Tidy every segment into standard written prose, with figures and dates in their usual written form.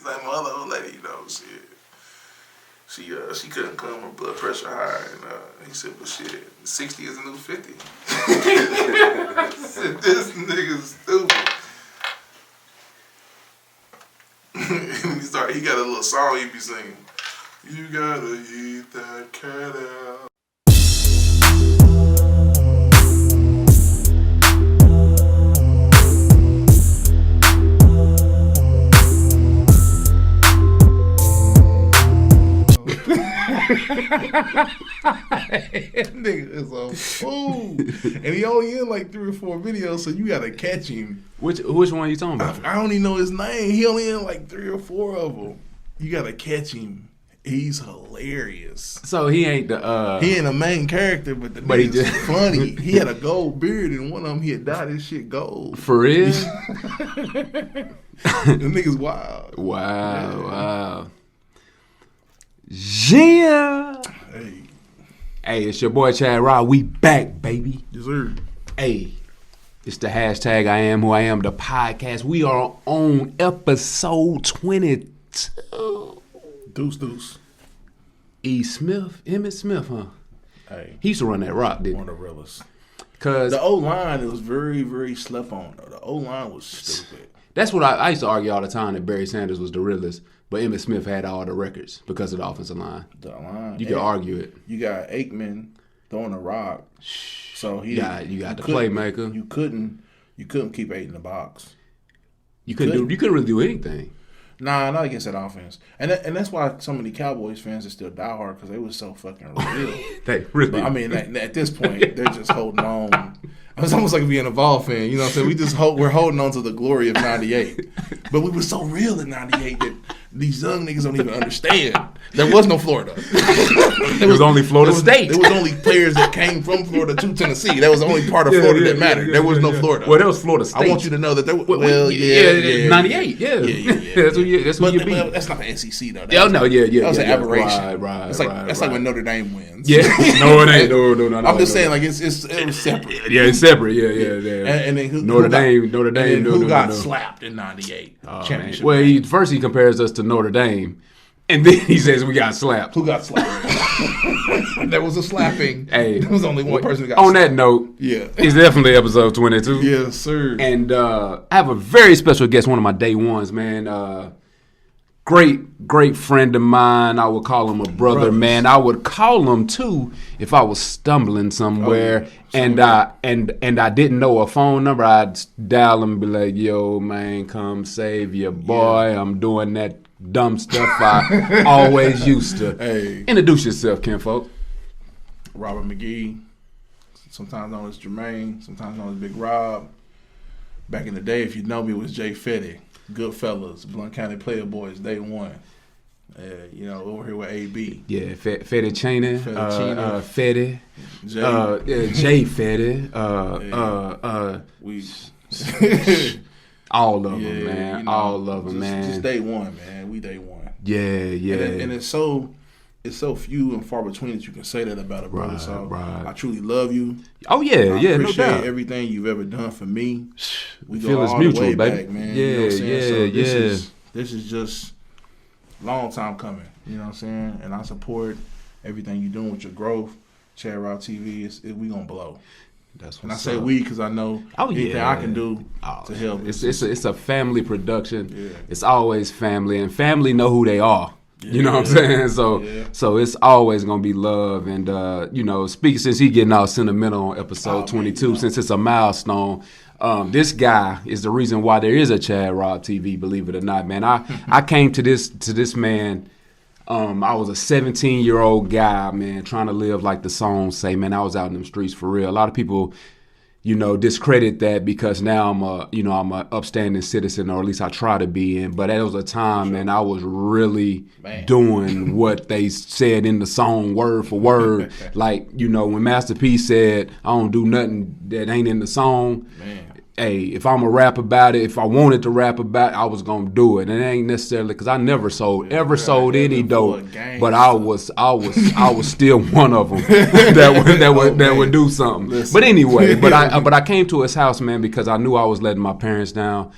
He's like, my other old lady, shit. She couldn't come, her blood pressure high, and he said, well, shit, 60 is a new 50. I said, this nigga's stupid. He got a little song he be singing. You gotta eat that cat out. Nigga is a fool. And he only in like 3 or 4 videos, so you gotta catch him. Which one you talking about? I don't even know his name. He only in like 3 or 4 of them. You gotta catch him. He's hilarious. So he ain't the he ain't a main character, but he's just funny. He had a gold beard, and one of them he had dyed his shit gold. For real? The nigga's wild. Wow. Yeah. Hey, it's your boy Chad Rod. We back, baby. Yes, sir. Hey, it's the hashtag iAMWHOiAM, the podcast. We are on episode 22. Deuce. Emmitt Smith, huh? Hey. He used to run that rock, didn't he? One of the realest. Cause the O-line, it was very, very slept on, though. The O-line was stupid. That's what I used to argue all the time, that Barry Sanders was the realest, but Emmitt Smith had all the records because of the offensive line. The line. You could argue it. You got Aikman throwing a rock. So you got the playmaker. You couldn't keep 8 in the box. You couldn't really do anything. Nah, not against that offense. And that's why so many Cowboys fans are still diehard, because they were so fucking real. They really. But, I mean, at this point, they're just holding on. It's almost like being a Vol fan. You know what I'm saying? We're holding on to the glory of 98. But we were so real in 98 that these young niggas don't even understand. There was no Florida. It was only Florida State. There was only players that came from Florida to Tennessee. That was the only part of Florida that mattered. There was no Florida. Well, there was Florida State. I want you to know that there was. 98. Yeah. That's what you beat. That's not the SEC though. That was an aberration. Right. That's like when Notre Dame wins. Yeah. No, it ain't. No. I'm just saying, like it was separate. Yeah, it's separate. Yeah. And then Notre Dame. Who got slapped in '98 championship? Well, first he compares us to Notre Dame, and then he says we got slapped. Who got slapped? There was a slapping. Hey, there was only one person that got on slapped. That note, yeah, it's definitely episode 22. Yes, sir. And I have a very special guest, one of my day ones, man. Great friend of mine. I would call him a brother, man. I would call him too if I was stumbling somewhere and I didn't know a phone number. I'd dial him and be like, "Yo, man, come save your boy. I'm doing that dumb stuff I always used to." Hey, introduce yourself, kinfolk. Robert McGee, sometimes known as Jermaine, sometimes known as Big Rob. Back in the day, if you know me, it was Jay Fetty. Goodfellas, Blount County Player Boys, day one. Over here with AB. Yeah, Fetty Chaney, Fetty, Jay Fetty, all of them, man. All of them, man. Just day one, man. We day one. Yeah. And it's so few and far between that you can say that about a brother. I truly love you. Oh yeah, no doubt. I appreciate everything you've ever done for me. We feel go it's all mutual, the way baby. back, man. Yeah, you know what I'm saying? So this is just long time coming. You know what I'm saying? And I support everything you're doing with your growth. RoBTv, we gonna blow. That's and I say we because I know anything I can do to help. It's a family production. Yeah. It's always family, and family know who they are. Yeah. You know what I'm saying? So it's always gonna be love. And speaking since he getting all sentimental on episode 22, since it's a milestone. This guy is the reason why there is a ChadRoBTv, believe it or not, man. I came to this man. I was a 17-year-old guy, man, trying to live like the songs say, man. I was out in them streets for real. A lot of people, discredit that because now I'm a upstanding citizen, or at least I try to be. But that was a time, man, I was really doing what they said in the song word for word. Like, when Master P said, "I don't do nothing that ain't in the song." Man. hey, if I'm a rap about it, if I wanted to rap about it, I was gonna do it. And it ain't necessarily because I never sold any dope, but I was still one of them that would do something. Listen. But anyway, but I came to his house, man, because I knew I was letting my parents down.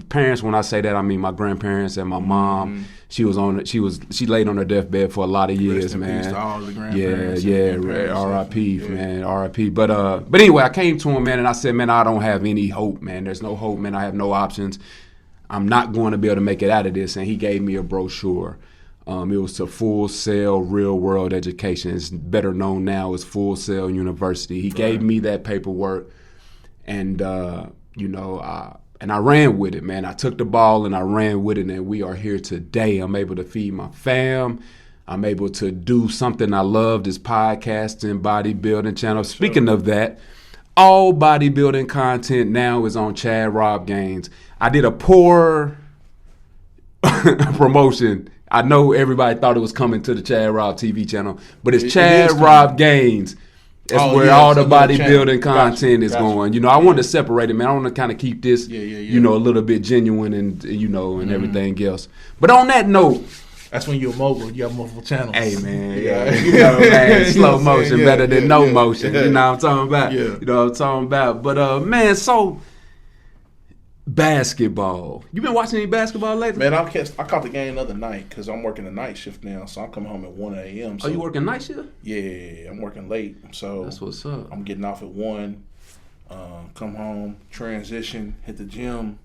Parents, when I say that, I mean my grandparents and my mom. She laid on her deathbed for a lot of years, man. To all the grandparents. R.I.P. man, R.I.P. But anyway, I came to him, man, and I said, man, I don't have any hope, man. There's no hope, man. I have no options. I'm not going to be able to make it out of this. And he gave me a brochure. It was to Full Sail Real World Education. It's better known now as Full Sail University. He gave me that paperwork, and and I ran with it, man. I took the ball and I ran with it, and we are here today. I'm able to feed my fam. I'm able to do something I love, this podcasting, bodybuilding channel. Speaking of that, all bodybuilding content now is on Chad Rob Gaines. I did a poor promotion. I know everybody thought it was coming to the Chad Rob TV channel, but it's Chad Rob Gaines. That's where all the bodybuilding content is going. You know, I wanted to separate it, man. I want to kind of keep this, you know, a little bit genuine and, you know, and everything else. But on that note. That's when you're mobile. You have multiple channels. Hey, man. You know, man, slow motion better than no motion. You know what I'm talking about? You know what I'm talking about? But, man, so basketball. You been watching any basketball lately? Man, I caught the game the other night because I'm working the night shift now, so I'm coming home at 1 a.m. So, you working night shift? Yeah, I'm working late. So that's what's up. I'm getting off at 1, come home, transition, hit the gym.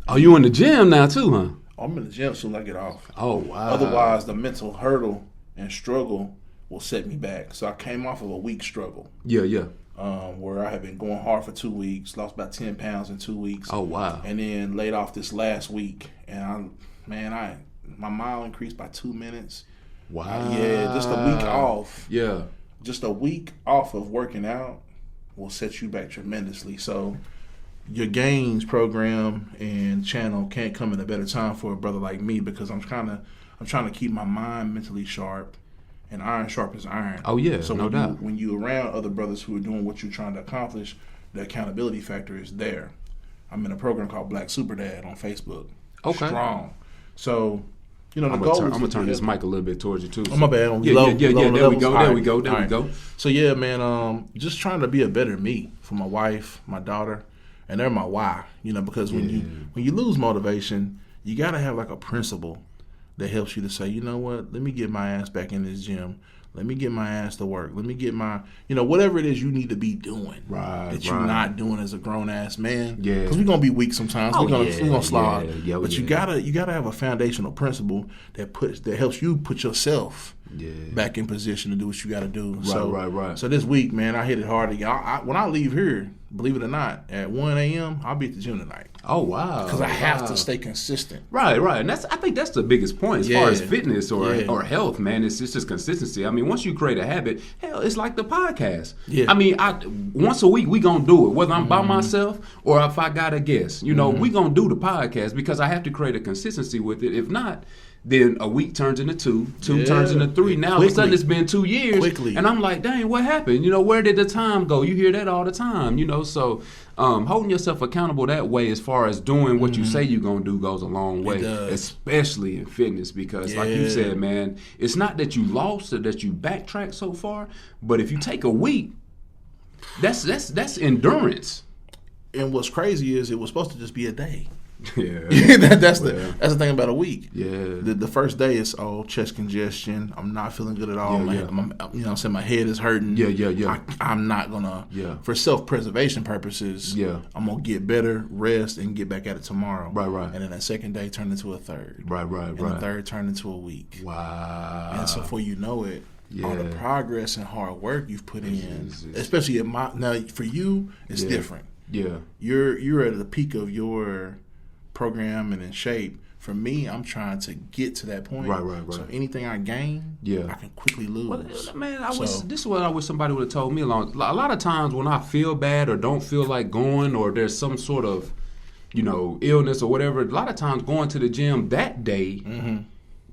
Oh, you in the gym now too, huh? I'm in the gym soon as I get off. Oh, wow. Otherwise, the mental hurdle and struggle will set me back. So I came off of a week struggle. Yeah. Where I had been going hard for 2 weeks, lost about 10 pounds in 2 weeks. Oh, wow. And then laid off this last week. And my mile increased by 2 minutes. Wow. Just a week off. Yeah. Just a week off of working out will set you back tremendously. So your gains program and channel can't come at a better time for a brother like me because I'm trying to keep my mind mentally sharp. And iron sharpens iron. Oh, yeah, so no doubt. When you're around other brothers who are doing what you're trying to accomplish, the accountability factor is there. I'm in a program called Black Super Dad on Facebook. Okay. Strong. So, you know, I'm going to turn this mic a little bit towards you, too. Oh, my bad. Yeah, there we go. So, yeah, man, just trying to be a better me for my wife, my daughter, and they're my why. You know, because when you lose motivation, you got to have like a principle that helps you to say, you know what, let me get my ass back in this gym. Let me get my ass to work. Let me get my, you know, whatever it is you need to be doing. That you're not doing as a grown-ass man. Yeah. Because we're going to be weak sometimes. We're going to slide. But you gotta have a foundational principle that helps you put yourself back in position to do what you got to do. Right. So this week, man, I hit it hard again. When I leave here, believe it or not, at 1 a.m., I'll be at the gym tonight. Oh, wow. Because I have to stay consistent. Right. And I think that's the biggest point as far as fitness or health, man. It's just consistency. I mean, once you create a habit, hell, it's like the podcast. Yeah. I mean, once a week, we going to do it, whether I'm by myself or if I got a guest. You know, we going to do the podcast because I have to create a consistency with it. If not, then a week turns into two turns into 3. Now, all of a sudden, it's been 2 years. And I'm like, dang, what happened? You know, where did the time go? You hear that all the time, you know. So holding yourself accountable that way as far as doing what you say you're going to do goes a long way, especially in fitness because, like you said, man, it's not that you lost or that you backtracked so far, but if you take a week, that's endurance. And what's crazy is it was supposed to just be a day. Yeah, that's the thing about a week. Yeah, the first day is chest congestion. I'm not feeling good at all. I'm saying my head is hurting. Yeah. I'm not gonna. Yeah. For self-preservation purposes. Yeah. I'm gonna get better, rest, and get back at it tomorrow. Right. And then that second day turned into a third. Right. And the third turned into a week. Wow. And so before you know it, all the progress and hard work you've put in, especially now for you, it's different. Yeah. You're at the peak of your program and in shape. For me, I'm trying to get to that point. Right. So anything I gain, I can quickly lose. Well, man, this is what I wish somebody would have told me a lot of times when I feel bad or don't feel like going or there's some sort of, you know, illness or whatever, a lot of times going to the gym that day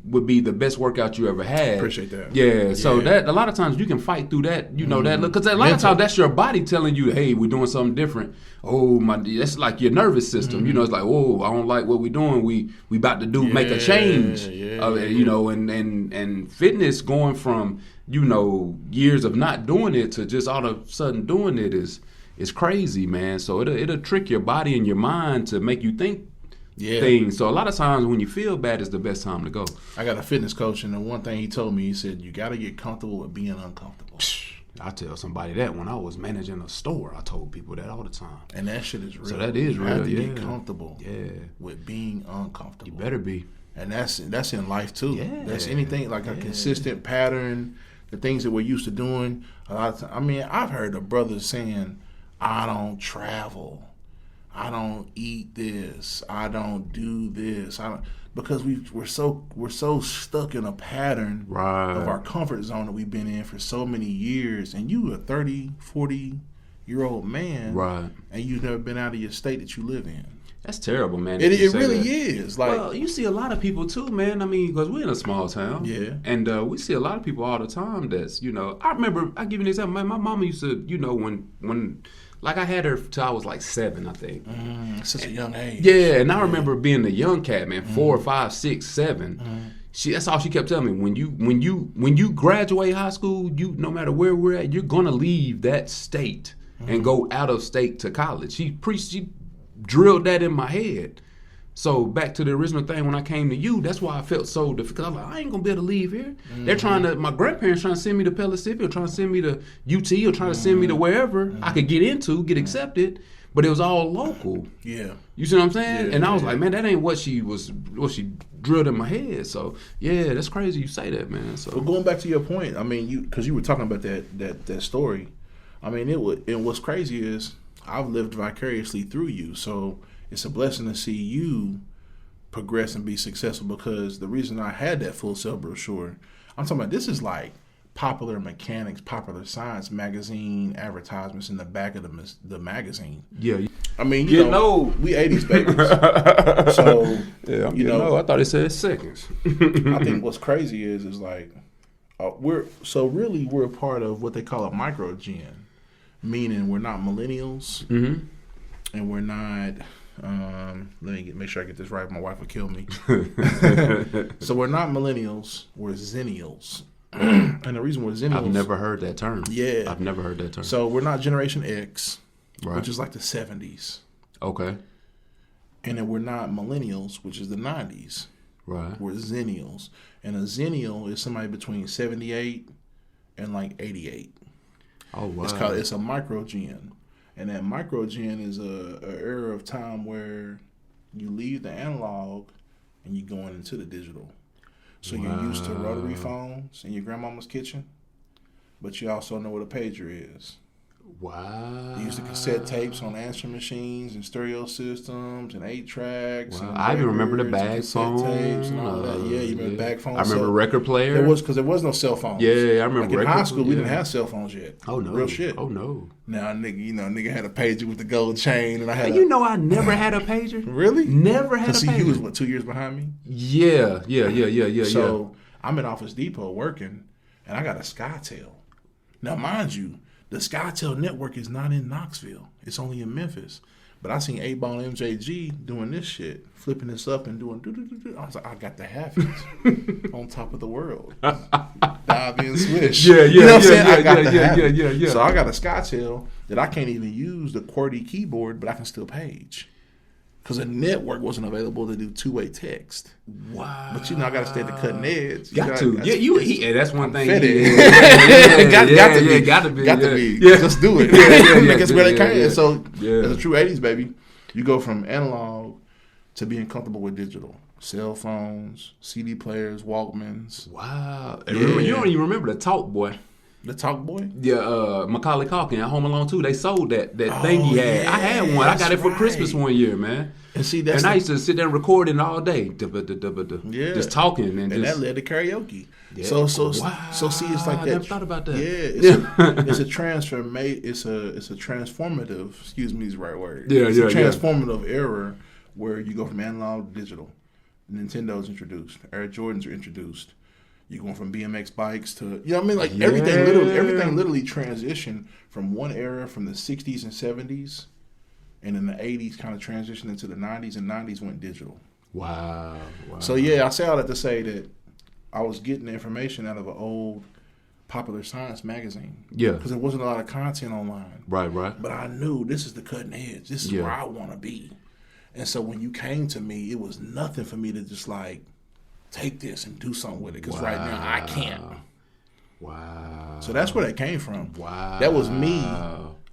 would be the best workout you ever had. Appreciate that. Yeah, so that a lot of times you can fight through that, that because a lot of times that's your body telling you, hey, we're doing something different. Oh my, that's like your nervous system. It's like, oh, I don't like what we're doing. We about to make a change. And fitness going from years of not doing it to just all of a sudden doing it is crazy, man. So it'll trick your body and your mind to make you think things. So a lot of times when you feel bad is the best time to go. I got a fitness coach, and the one thing he told me, he said, you got to get comfortable with being uncomfortable. I tell somebody that when I was managing a store, I told people that all the time. And that shit is real. So that is real. You have to get comfortable with being uncomfortable. You better be. And that's in life too. Yeah. That's anything like a consistent pattern, the things that we're used to doing. A lot of times, I mean, I've heard of brothers saying, I don't travel. I don't eat this. I don't do this. Because we're so stuck in a pattern of our comfort zone that we've been in for so many years. And you a 30, 40-year-old man, and you've never been out of your state that you live in. That's terrible, man. It really is. Like, well, you see a lot of people too, man. I mean, because we're in a small town, and we see a lot of people all the time. That's I remember. I give you an example. My mama used to, when like I had her till I was like 7, I think. Such a young age. Yeah, and I remember being a young cat, man, 4, 5, 6, 7. That's all she kept telling me. When you graduate high school, no matter where we're at, you're gonna leave that state and go out of state to college. She drilled that in my head. So back to the original thing, when I came to you, that's why I felt so difficult. I'm like, I ain't gonna be able to leave here. They're my grandparents trying to send me to Pellissippi, or trying to send me to UT, or trying to send me to wherever I could get accepted. But it was all local. Yeah. You see what I'm saying? And I was like, man, that ain't what she drilled in my head. So yeah, that's crazy you say that, man. So but going back to your point, I mean, because you were talking about that story. I mean, and what's crazy is I've lived vicariously through you, so it's a blessing to see you progress and be successful, because the reason I had that Full Sail brochure, I'm talking about, this is like Popular Mechanics, Popular Science magazine advertisements in the back of the magazine. Yeah. I mean, you know, we 80s babies. So, I thought it said seconds. I think what's crazy is like, we're a part of what they call a micro gen. Meaning we're not millennials, and we're not. Let me make sure I get this right. My wife will kill me. So we're not millennials. We're zennials, and the reason we're zennials. I've never heard that term. Yeah, I've never heard that term. So we're not Generation X, which is like the 70s. Okay. And then we're not millennials, which is the 90s. Right. We're zennials, and a zennial is somebody between 78 and like 88. Oh wow! It's a microgen, and that microgen is a era of time where you leave the analog and you're going into the digital. So you're used to rotary phones in your grandmama's kitchen, but you also know what a pager is. Wow! You used to cassette tapes on answering machines and stereo systems and 8-tracks. Wow. I even remember the bag phone. Tapes and all that. Yeah, you remember bag phones. I remember record player. Because there was no cell phones. Yeah, I remember. Like in high school, we didn't have cell phones yet. Oh no, real shit. Oh no. Now, nigga had a pager with the gold chain, and I had. I never had a pager. Really? Never had a pager. See, you was 2 years behind me. Yeah. So I'm at Office Depot working, and I got a SkyTel. Now, mind you, the SkyTel network is not in Knoxville. It's only in Memphis. But I seen 8-Ball MJG doing this shit, flipping this up and doing do-do-do-do. I was like, I got to have it on top of the world. Dive in, swish. Yeah. You know what I'm saying? I got to have it. So I got a SkyTel that I can't even use the QWERTY keyboard, but I can still page. Because the network wasn't available to do two-way text. Wow. But I got to stay at the cutting edge. Got to. That's one thing. Got to be. Yeah. Just do it. That's where they came. So as a true 80s baby, you go from analog to being comfortable with digital. Cell phones, CD players, Walkmans. Wow. You don't even remember the Talk Boy. The Talk Boy? Yeah, Macaulay Culkin at Home Alone 2. They sold that thing he had. I had one. I got it for Christmas one year, man. And see, I used to sit there recording all day, just talking and that led to karaoke. Yeah. So see, it's like that. I never thought about that. Yeah, it's a transformative. Excuse me, is the right word. It's a transformative era where you go from analog to digital. Nintendo's introduced. Air Jordans are introduced. You're going from BMX bikes to, you know what I mean? Like everything literally transitioned from one era, from the 60s and 70s, and in the 80s kind of transitioned into the 90s, and 90s went digital. Wow. So yeah, I say all that to say that I was getting the information out of an old Popular Science magazine. Yeah. Because there wasn't a lot of content online. Right. But I knew this is the cutting edge. This is where I want to be. And so when you came to me, it was nothing for me to just like take this and do something with it. Because right now I can't. Wow. So that's where that came from. Wow. That was me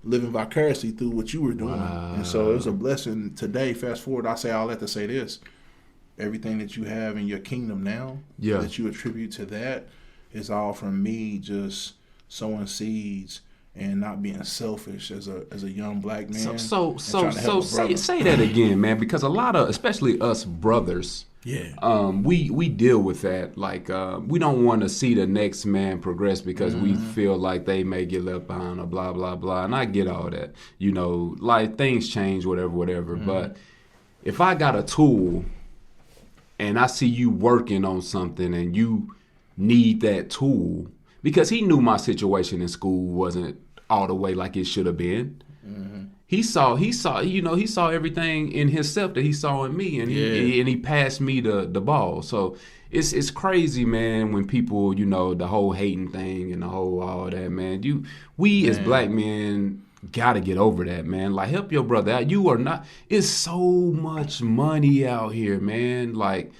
living vicariously through what you were doing. Wow. And so it was a blessing today. Fast forward, I say all that to say this. Everything that you have in your kingdom now, that you attribute to that, is all from me just sowing seeds and not being selfish as a young black man. So say that again, man, because a lot of, especially us brothers, we deal with that. Like we don't want to see the next man progress because we feel like they may get left behind or blah blah blah. And I get all that, you know, like things change, whatever. But if I got a tool and I see you working on something and you need that tool, because he knew my situation in school wasn't all the way like it should have been. He saw everything in himself that he saw in me, and he passed me the ball. So it's crazy, man, when people, you know, the whole hating thing and the whole all that, man. We as black men gotta get over that, man. Like, help your brother out. You are not. It's so much money out here, man. Like,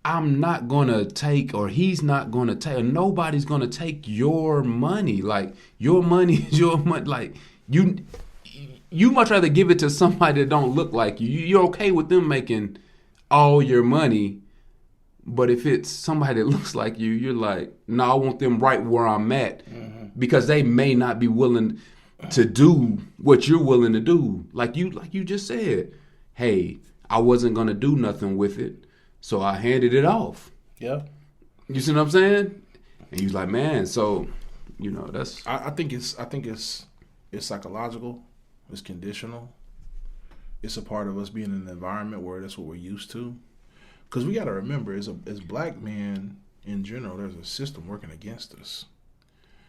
I'm not gonna take, or he's not gonna take, or nobody's gonna take your money. Like, your money is your money. Like, you much rather give it to somebody that don't look like you. You're okay with them making all your money, but if it's somebody that looks like you, you're like, no, I want them right where I'm at, because they may not be willing to do what you're willing to do. Like you just said, hey, I wasn't gonna do nothing with it, so I handed it off. Yeah. You see what I'm saying? And he was like, man, so, you know, that's. I think it's psychological. It's conditional. It's a part of us being in an environment where that's what we're used to. Because we got to remember, as black men in general, there's a system working against us.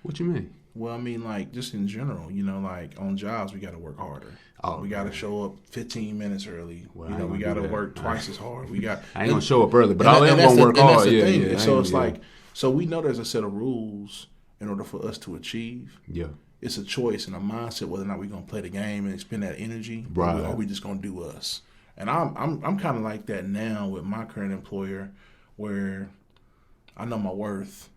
What you mean? Well, I mean, like, just in general, you know, like, on jobs, we got to work harder. We got to show up 15 minutes early. Well, you know, we got to work twice as hard. I ain't going to show up early, but I am going to work hard. Yeah. So it's like, so we know there's a set of rules in order for us to achieve. Yeah. It's a choice and a mindset whether or not we're going to play the game and spend that energy, right, or we just going to do us. And I'm kind of like that now with my current employer, where I know my worth.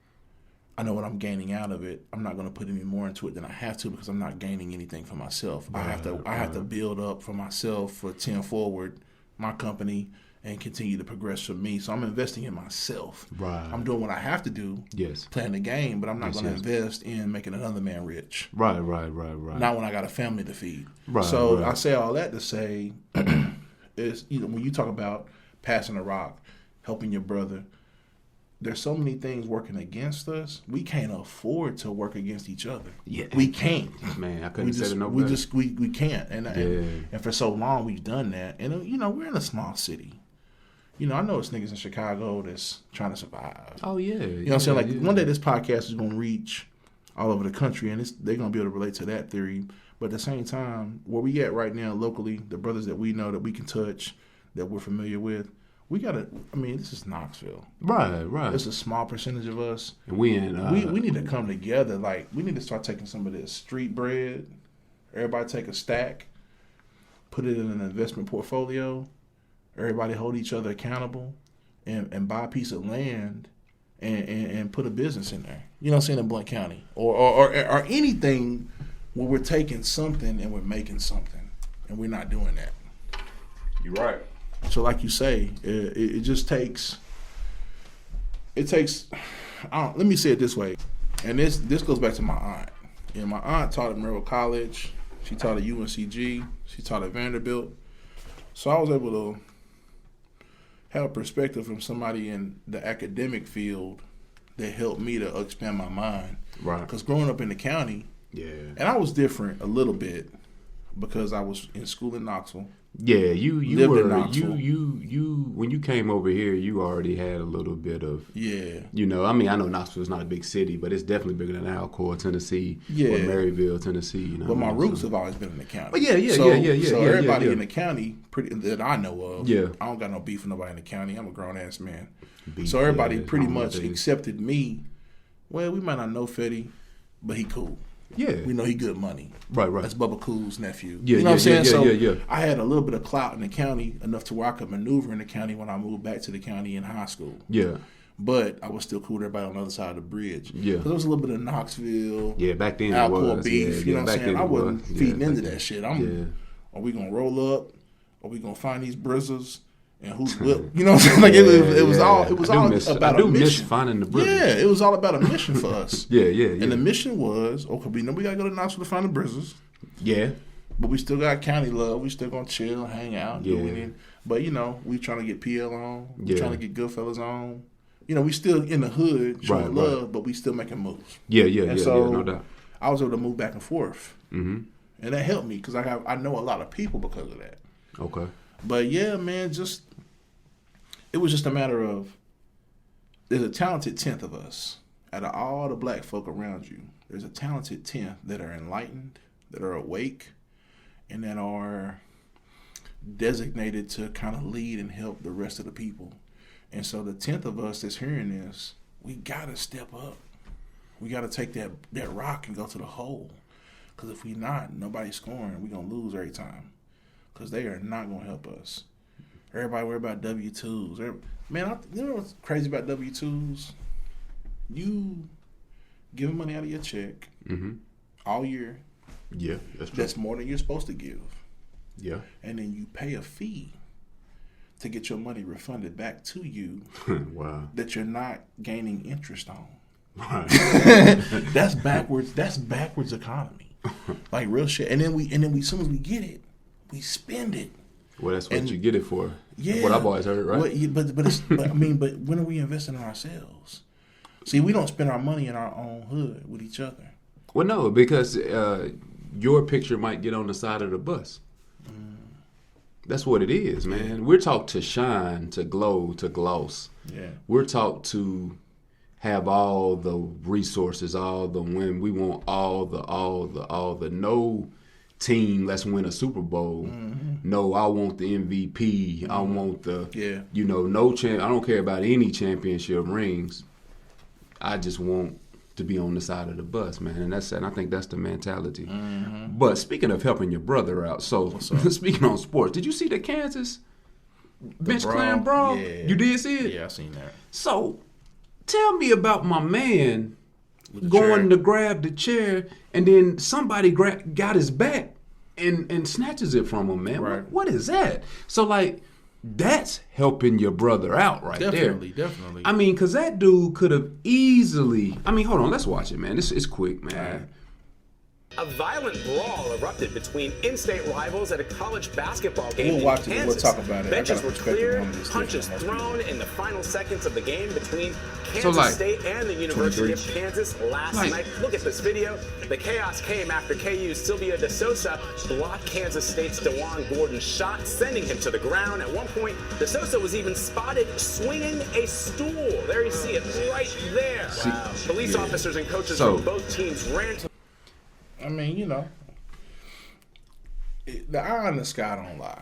I know what I'm gaining out of it. I'm not going to put any more into it than I have to, because I'm not gaining anything for myself. Right, I have to build up for myself for 10 forward, my company, and continue to progress for me. So I'm investing in myself. Right. I'm doing what I have to do. Yes. Playing the game, but I'm not going to invest in making another man rich. Right. Not when I got a family to feed. Right. So I say all that to say, is, you know, when you talk about passing a rock, helping your brother, there's so many things working against us. We can't afford to work against each other. Yeah, we can't. Man, I couldn't say it no better. We can't. And for so long we've done that. And you know, we're in a small city. You know, I know it's niggas in Chicago that's trying to survive. Oh yeah. You know what I'm saying? Like one day this podcast is going to reach all over the country, and they're going to be able to relate to that theory. But at the same time, where we at right now locally, the brothers that we know that we can touch, that we're familiar with, we gotta. I mean, this is Knoxville. Right. It's a small percentage of us. And we need to come together. Like, we need to start taking some of this street bread. Everybody take a stack, put it in an investment portfolio. Everybody hold each other accountable, and buy a piece of land, and put a business in there. You know what I'm saying, in Blount County, or anything where we're taking something and we're making something, and we're not doing that. You're right. So like you say, it just takes. It takes. Let me say it this way, and this goes back to my aunt. And my aunt taught at Merrill College. She taught at UNCG. She taught at Vanderbilt. So I was able to have a perspective from somebody in the academic field that helped me to expand my mind. Right. Because growing up in the county, yeah, and I was different a little bit because I was in school in Knoxville. Yeah, you lived in were Knoxville. you when you came over here, you already had a little bit of You know, I mean, I know Knoxville's not a big city, but it's definitely bigger than Alcorn, Tennessee, or Maryville, Tennessee. You know, but my roots have always been in the county. But So everybody in the county, that I know of, I don't got no beef with nobody in the county. I'm a grown ass man. So everybody pretty much accepted me. Well, we might not know Fetty, but he cool. Yeah. We know he good money. Right. That's Bubba Cool's nephew. Yeah, you know what I'm saying? Yeah. I had a little bit of clout in the county, enough to where I could maneuver in the county when I moved back to the county in high school. Yeah. But I was still cool with everybody on the other side of the bridge. Yeah. Because there was a little bit of Knoxville. Yeah, back then Alcohol was. beef. You know what I'm saying? I wasn't feeding into that shit. Are we going to roll up? Are we going to find these brizzers? And who's will? You know what I'm saying? Like it was all about a mission. I do miss finding the brizzers. Yeah, it was all about a mission for us. Yeah. And the mission was, okay, we know we gotta go to Knoxville to find the brizzers. Yeah. But we still got county love. We still gonna chill, hang out, do anything. But you know, we trying to get PL on. We trying to get Goodfellas on. You know, we still in the hood showing love, but we still making moves. Yeah, so no doubt. I was able to move back and forth, and that helped me because I know a lot of people because of that. Okay. But yeah, man, it was just a matter of, there's a talented 10th of us. Out of all the black folk around you, there's a talented 10th that are enlightened, that are awake, and that are designated to kind of lead and help the rest of the people. And so the 10th of us that's hearing this, we got to step up. We got to take that rock and go to the hole. Because if we not, nobody's scoring. We're going to lose every time. Because they are not going to help us. Everybody worry about W-2s. Man, you know what's crazy about W-2s? You give money out of your check all year. Yeah, that's true. That's more than you're supposed to give. Yeah. And then you pay a fee to get your money refunded back to you. Wow. That you're not gaining interest on. Right. That's backwards. That's backwards economy. Like real shit. And then we as soon as we get it, we spend it. Well, that's what you get it for. Yeah. What I've always heard, right? But when are we investing in ourselves? See, we don't spend our money in our own hood with each other. Well, no, because your picture might get on the side of the bus. That's what it is, man. We're taught to shine, to glow, to gloss. Yeah. We're taught to have all the resources, all the win. We want all the no team, let's win a Super Bowl. No, I want the MVP. I want the no champ. I don't care about any championship rings. I just want to be on the side of the bus, man. And I think that's the mentality. But speaking of helping your brother out, so speaking on sports, did you see the Kansas bench clan brawl? Yeah. You did see it? Yeah, I seen that. So tell me about my man going to grab the chair, and then somebody got his back and snatches it from him, man. Right. What is that? So, like, that's helping your brother out there. Definitely. I mean, because that dude could have easily... I mean, hold on. Let's watch it, man. It's quick, man. A violent brawl erupted between in-state rivals at a college basketball game We'll watch in it. Kansas. We'll talk about it. Benches were cleared, punches thrown in the final seconds of the game between Kansas State and the University of Kansas last night. Look at this video. The chaos came after KU's Sylvia DeSosa blocked Kansas State's DeJuan Gordon's shot, sending him to the ground. At one point, DeSosa was even spotted swinging a stool. There you see it right there. Police officers and coaches from both teams ran to... I mean, you know, the eye in the sky don't lie.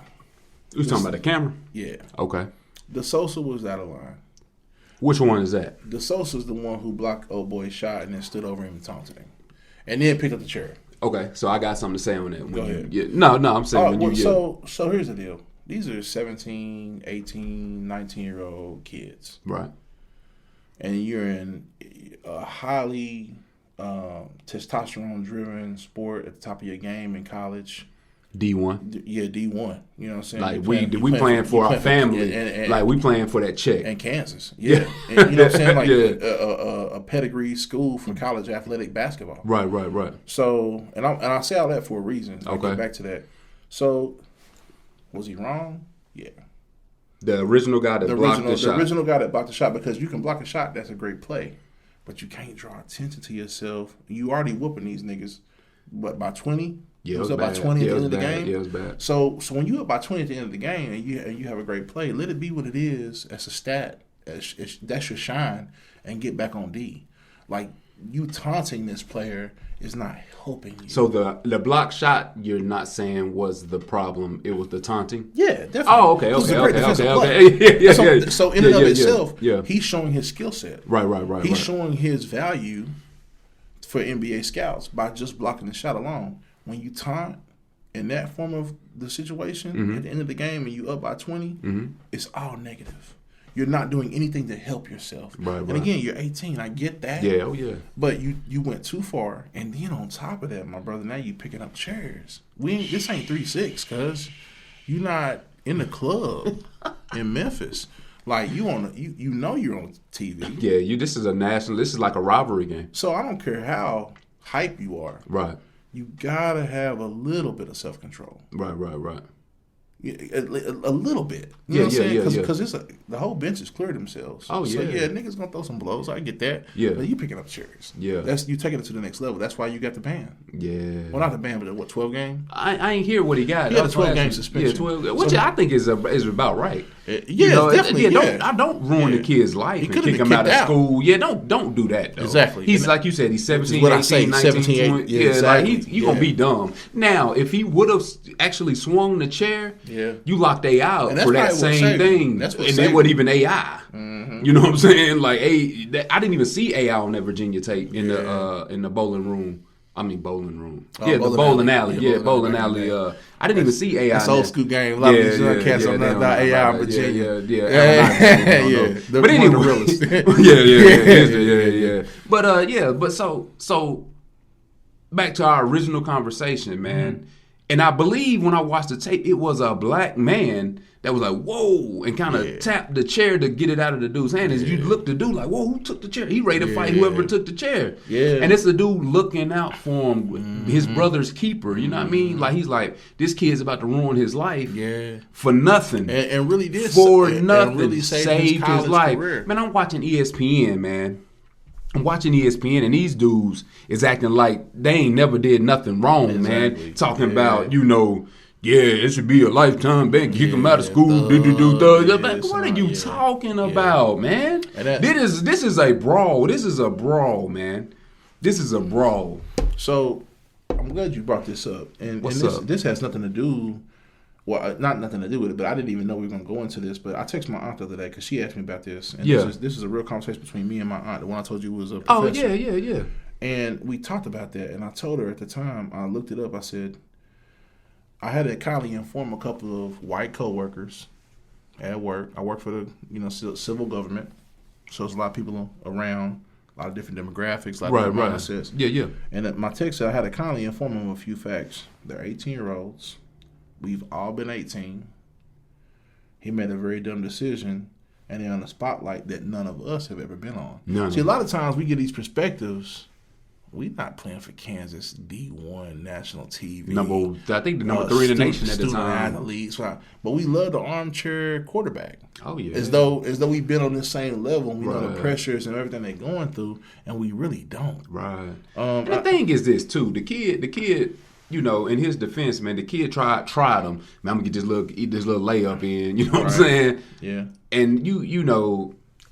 You talking about the camera? Yeah. Okay. DeSosa was out of line. Which one is that? DeSosa's the one who blocked old boy's shot and then stood over him and taunted him. And then picked up the chair. Okay, so I got something to say on that. Go ahead. No, I'm saying So here's the deal. These are 17, 18, 19-year-old kids. Right. And you're in a highly testosterone-driven sport at the top of your game in college. D1. Yeah, D1. You know what I'm saying? Like we playing for our family. And like we playing for that check. And Kansas. Yeah. And you know what I'm saying? Like a pedigree school for college athletic basketball. Right. So, and I say all that for a reason. I'll get back to that. So, was he wrong? Yeah. The original guy that blocked the shot. The original guy that blocked the shot, because you can block a shot, that's a great play. But you can't draw attention to yourself. You already whooping these niggas, but by 20, Yeah, it was up by 20 at the end of the game. Yeah, it was bad. So when you up by 20 at the end of the game and you have a great play, let it be what it is as a stat. That should shine and get back on D. Like, you taunting this player is not helping you. So the block shot, you're not saying was the problem. It was the taunting? Yeah, definitely. Oh, okay. So in and of itself, he's showing his skill set. Right. He's showing his value for NBA scouts by just blocking the shot alone. When you taunt in that form of the situation at the end of the game and you up by 20, it's all negative. You're not doing anything to help yourself. Right. And again, you're 18. I get that. Yeah, oh yeah. But you went too far. And then on top of that, my brother, now you picking up chairs. This ain't 3-6, cuz you're not in the club in Memphis. Like, you're on TV. Yeah, this is like a rivalry game. So I don't care how hype you are. Right. You gotta have a little bit of self-control. Right. A little bit. You know what I'm saying? Because the whole bench has cleared themselves. Oh, yeah. So, yeah, niggas going to throw some blows. I get that. Yeah. But you picking up chairs. Yeah. You taking it to the next level. That's why you got the ban. Yeah. Well, not the ban, but 12 game? I ain't hear what he got. He had a 12-game suspension. Yeah, 12, which I think is about right. Definitely. Don't ruin the kid's life and kick him out of school. Yeah, don't do that, though. Exactly. He's like you said, he's 17, 18, 19, 20. Yeah, exactly. Like you're going to be dumb. Now, if he would have actually swung the chair, you locked out for that same thing. And it wasn't even AI. Mm-hmm. You know what I'm saying? Like, I didn't even see AI on that Virginia tape in the bowling room. The bowling alley. Yeah, bowling alley. I didn't even see AI. That's old school game. A lot of these young cats don't know about AI in Virginia. Yeah. But anyway. Yeah. But so back to our original conversation, man. Mm-hmm. And I believe when I watched the tape, it was a black man that was like, whoa, and kind of tapped the chair to get it out of the dude's hand. As you look the dude like, whoa, who took the chair? He ready to fight whoever took the chair. Yeah. And it's the dude looking out for him, his brother's keeper. You know what I mean? Like, he's like, this kid's about to ruin his life for nothing. And really did. For nothing. Really saved his life. Career. Man, I'm watching ESPN, man. I'm watching ESPN, and these dudes is acting like they ain't never did nothing wrong, man. Talking about, it should be a lifetime ban. Kick them out of school. What are you talking about, man? This is a brawl. This is a brawl, man. This is a brawl. So I'm glad you brought this up. And this has nothing to do. Well, not nothing to do with it, but I didn't even know we were going to go into this. But I texted my aunt the other day because she asked me about this. And this is a real conversation between me and my aunt, the one I told you was a professor. Oh, yeah. And we talked about that. And I told her at the time, I looked it up. I said, I had to kindly inform a couple of white coworkers at work. I work for the civil government. So there's a lot of people around, a lot of different demographics, a lot of different mindsets. Yeah. And my text said I had to kindly inform them of a few facts. They're 18-year-olds. We've all been 18. He made a very dumb decision, and they're on the spotlight that none of us have ever been on. See, a lot of times we get these perspectives. We're not playing for Kansas D1 national TV. I think the number 3 in the nation at the time. Athletes, but we love the armchair quarterback. Oh yeah. As though we've been on the same level. We know the pressures and everything they're going through, and we really don't. Right. The thing is this too. The kid. In his defense, man, the kid tried him. Man, I'm gonna get this little layup in. You know what I'm saying? Yeah. And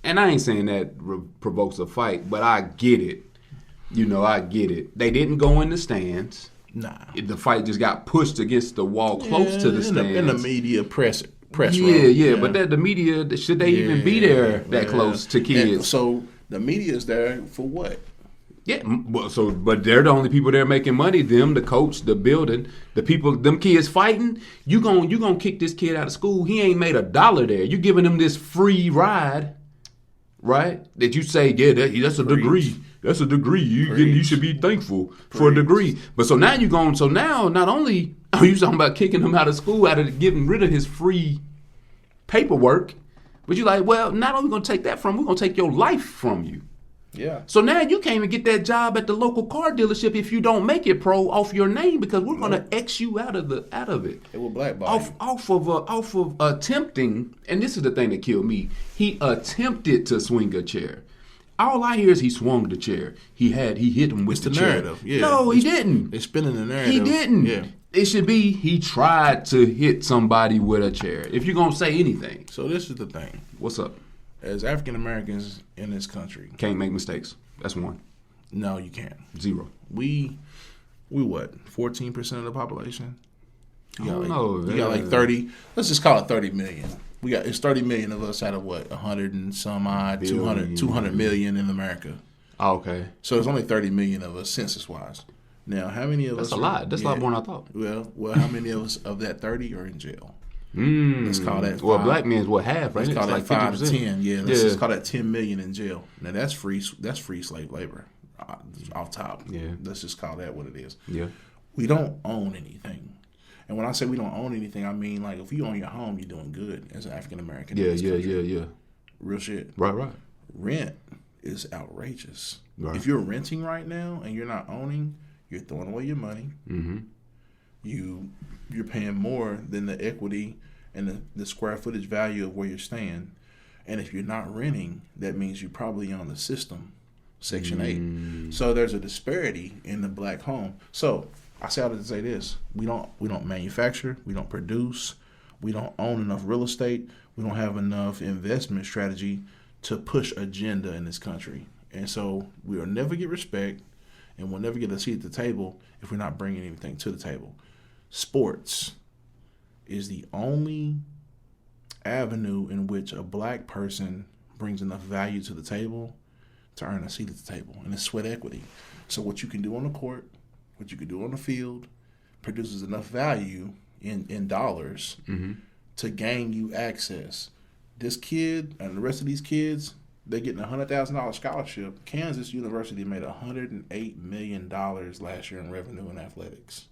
and I ain't saying that provokes a fight, but I get it. I get it. They didn't go in the stands. Nah. The fight just got pushed against the wall close to the stands. In the media press room. Yeah. But the media, should they even be there that close to kids? And so the media is there for what? Yeah, but they're the only people there making money. Them, the coach, the building, the people, them kids fighting. You gonna kick this kid out of school? He ain't made $1 there. You giving him this free ride, right? That you say, that's a degree. That's a degree. You should be thankful for a degree. But so now not only are you talking about kicking him out of school, out of getting rid of his free paperwork, but you like, well, not only gonna take that from, we're gonna take your life from you. Yeah. So now you can't even get that job at the local car dealership if you don't make it pro off your name, because we're gonna X you out of it. It will blackball off of attempting, and this is the thing that killed me. He attempted to swing a chair. All I hear is he swung the chair. He hit him with the narrative. chair. Yeah. No, he didn't. They're spinning the narrative. He didn't. Yeah. It should be he tried to hit somebody with a chair. If you're gonna say anything. So this is the thing. What's up? As African Americans in this country, can't make mistakes. That's one. No, you can't. 0. We what? 14% of the population. I don't know. You got like 30. Let's just call it 30 million. It's 30 million of us out of what? 100 and some odd, 200 million in America. Oh, okay. So there's only 30 million of us census-wise. Now, how many of us? That's a lot. That's a lot more than I thought. Well, how many of us of that 30 are in jail? Let's call that. Well, black men's half, right? Let's call that like 5 to 10. Yeah, let's just call that 10 million in jail. Now that's free slave labor. Off top. Yeah. Let's just call that what it is. Yeah. We don't own anything. And when I say we don't own anything, I mean like if you own your home, you're doing good as an African American. Yeah. Real shit. Right. Rent is outrageous. Right. If you're renting right now and you're not owning, you're throwing away your money. Mm-hmm. You're paying more than the equity and the square footage value of where you're staying. And if you're not renting, that means you're probably on the system, Section 8. So there's a disparity in the black home. So I say all to say this: we don't manufacture, we don't produce, we don't own enough real estate, we don't have enough investment strategy to push agenda in this country, and so we will never get respect, and we'll never get a seat at the table if we're not bringing anything to the table. Sports is the only avenue in which a black person brings enough value to the table to earn a seat at the table, and it's sweat equity. So what you can do on the court, what you can do on the field, produces enough value in dollars to gain you access. This kid and the rest of these kids, they're getting a $100,000 scholarship. Kansas University made $108 million last year in revenue in athletics.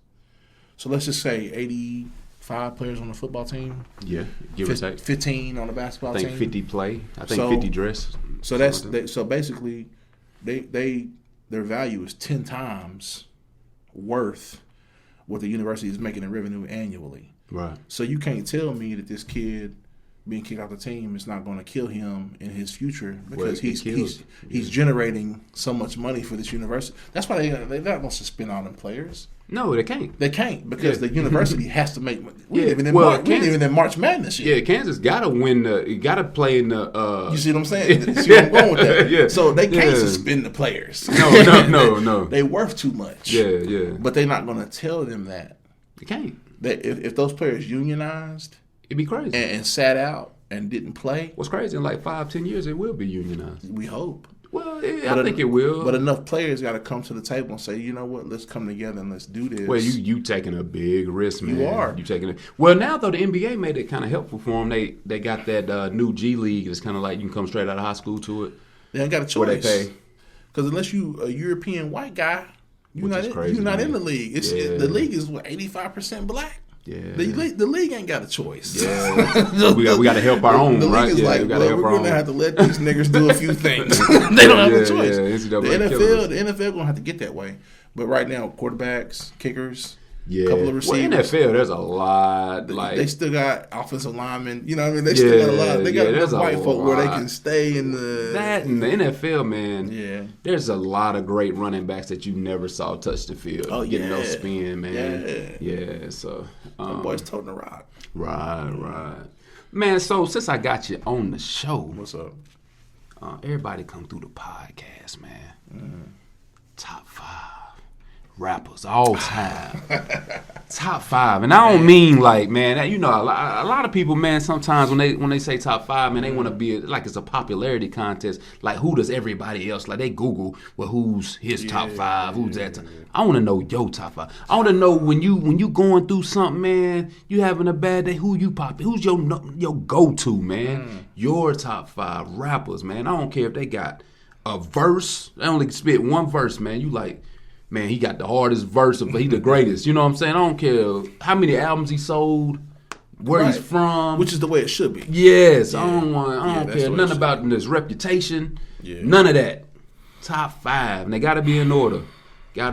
So let's just say 85 players on the football team. Yeah, give or take. 15 on the basketball team. I think 50 play. I think 50 dress. So basically, their value is 10 times worth what the university is making in revenue annually. Right. So you can't tell me that this kid being kicked off the team is not going to kill him in his future because he's generating so much money for this university. That's why they're not going to suspend all them players. No, they can't. They can't because the university has to make money. We ain't even in March Madness yet. Yeah, Kansas got to win got to play in the. You see what I'm saying? See where I'm going with that? Yeah. So they can't suspend the players. No. They worth too much. Yeah. But they're not going to tell them that. They can't. That if those players unionized, it'd be crazy. And sat out and didn't play. What's crazy, in like 5-10 years, it will be unionized. We hope. Well, I think it will. But enough players got to come to the table and say, you know what, let's come together and let's do this. Well, you taking a big risk, man. You are. You taking it. Well, now though, the NBA made it kind of helpful for them. They got that new G League. It's kind of like you can come straight out of high school to it. They ain't got a choice. Where they pay. Because unless you a European white guy, you're not crazy, in the league. The league is 85% black. Yeah. The league ain't got a choice. Yeah. we got to help our own, the league right? is we're going to have to let these niggas do a few things. They don't have a choice. Yeah. The NFL going to have to get that way. But right now, quarterbacks, kickers, couple of receivers. Well, NFL, there's a lot. They still got offensive linemen. You know what I mean? They still got a lot. They got enough white folk where they can stay in the... That and the NFL, man. Yeah. There's a lot of great running backs that you never saw touch the field. Oh, yeah. Getting no spin, man. Yeah, so... Them boys toting the rock. Right. Man, so since I got you on the show... What's up? Everybody come through the podcast, man. Top 5 rappers all time. Top 5, and I don't mean like, man, a lot of people, man, sometimes when they say top 5, man, they want to be like it's a popularity contest. Like, who does everybody else? Like, they Google, well, who's his top 5? Who's that? I want to know your top 5. I want to know when you going through something, man, you having a bad day, who you popping? Who's your go-to, man? Your top 5 rappers, man. I don't care if they got a verse. They only spit one verse, man. You like, man, he got the hardest verse, but he the greatest. You know what I'm saying? I don't care how many albums he sold, where he's from. Which is the way it should be. Yes. Yeah. I don't care nothing about his reputation. Yeah. None of that. Top 5. And they got to be in order. I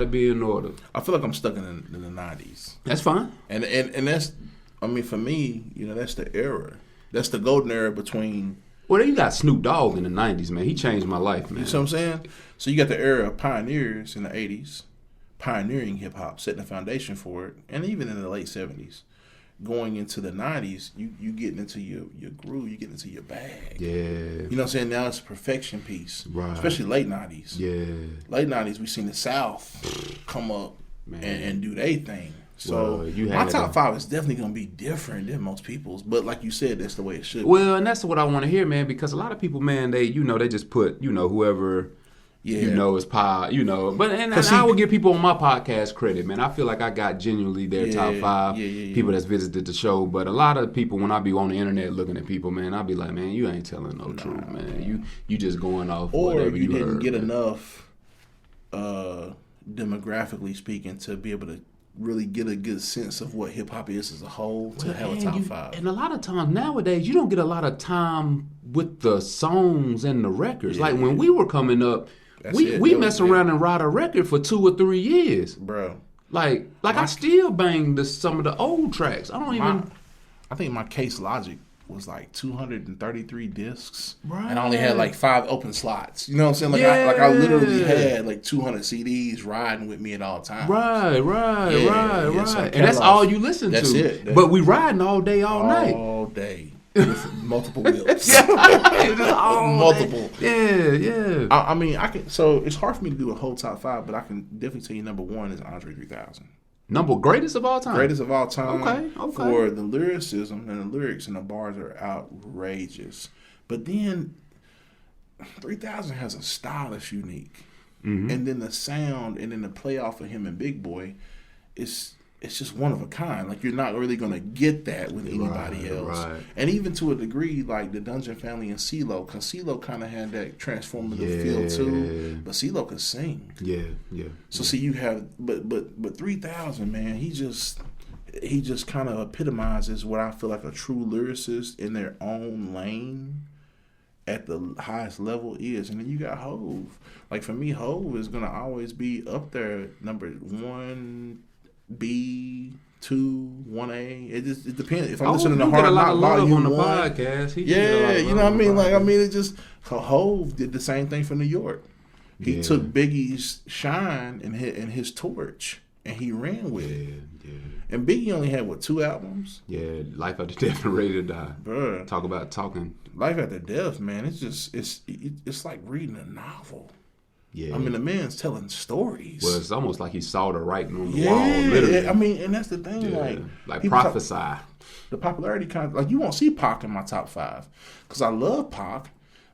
feel like I'm stuck in the 90s. That's fine. And that's, I mean, for me, that's the era. That's the golden era between Well, you got Snoop Dogg in the 90s, man. He changed my life, man. You see what I'm saying? So you got the era of pioneers in the 80s, pioneering hip-hop, setting the foundation for it, and even in the late 70s. Going into the 90s, you getting into your groove, you getting into your bag. Yeah. You know what I'm saying? Now it's a perfection piece. Right. Especially late 90s. Yeah. Late 90s, we seen the South come up and do their thing. So my top 5 is definitely going to be different than most people's. But like you said, that's the way it should be. Well, and that's what I want to hear, man, because a lot of people, man, they just put, whoever... Yeah. It's pie, But and I will give people on my podcast credit, man. I feel like I got genuinely their top 5 people that's visited the show. But a lot of people, when I be on the internet looking at people, man, I'll be like, man, you ain't telling no truth, man. You just going off whatever you heard. Or you didn't get enough, demographically speaking, to be able to really get a good sense of what hip-hop is as a whole to have a top 5. And a lot of times nowadays, you don't get a lot of time with the songs and the records. Like when we were coming up, we mess around and write a record for 2 or 3 years, bro. Like I still bang some of the old tracks. I think my Case Logic was like 233 discs, right. And I only had like 5 open slots. You know what I'm saying? I literally had like 200 CDs riding with me at all times. Right. So and that's all you listen to. That's it. But we riding all day, all night. All day. With multiple wheels. Multiple. Yeah. I mean, I can. So it's hard for me to do a whole top 5, but I can definitely tell you number 1 is Andre 3000. Greatest of all time. Greatest of all time. Okay. For the lyricism and the lyrics and the bars are outrageous. But then 3000 has a style that's unique, and then the sound and then the play off of him and Big Boy, it's just one of a kind. Like, you're not really going to get that with anybody else. Right. And even to a degree, like the Dungeon Family and CeeLo, because CeeLo kind of had that transformative feel too. But CeeLo could sing. Yeah. So see, you have, but 3000, man, he just kind of epitomizes what I feel like a true lyricist in their own lane at the highest level is. And then you got Hove. Like, for me, Hove is going to always be up there, number 1, B, 2, 1A. It depends. If I'm listening to Hard Knock Volume on the 1, podcast. You know what I mean? Like, I mean, it just, Hove did the same thing for New York. He took Biggie's shine and his torch, and he ran with it. Yeah. And Biggie only had 2 albums? Yeah, Life After Death and Ready to Die. Bruh. Talk about talking. Life After Death, man. It's just it's like reading a novel. Yeah. I mean, the man's telling stories. Well, it's almost like he saw the writing on the wall, literally. Yeah, I mean, and that's the thing. Like prophesy. The popularity kind of, like, you won't see Pac in my top 5 because I love Pac,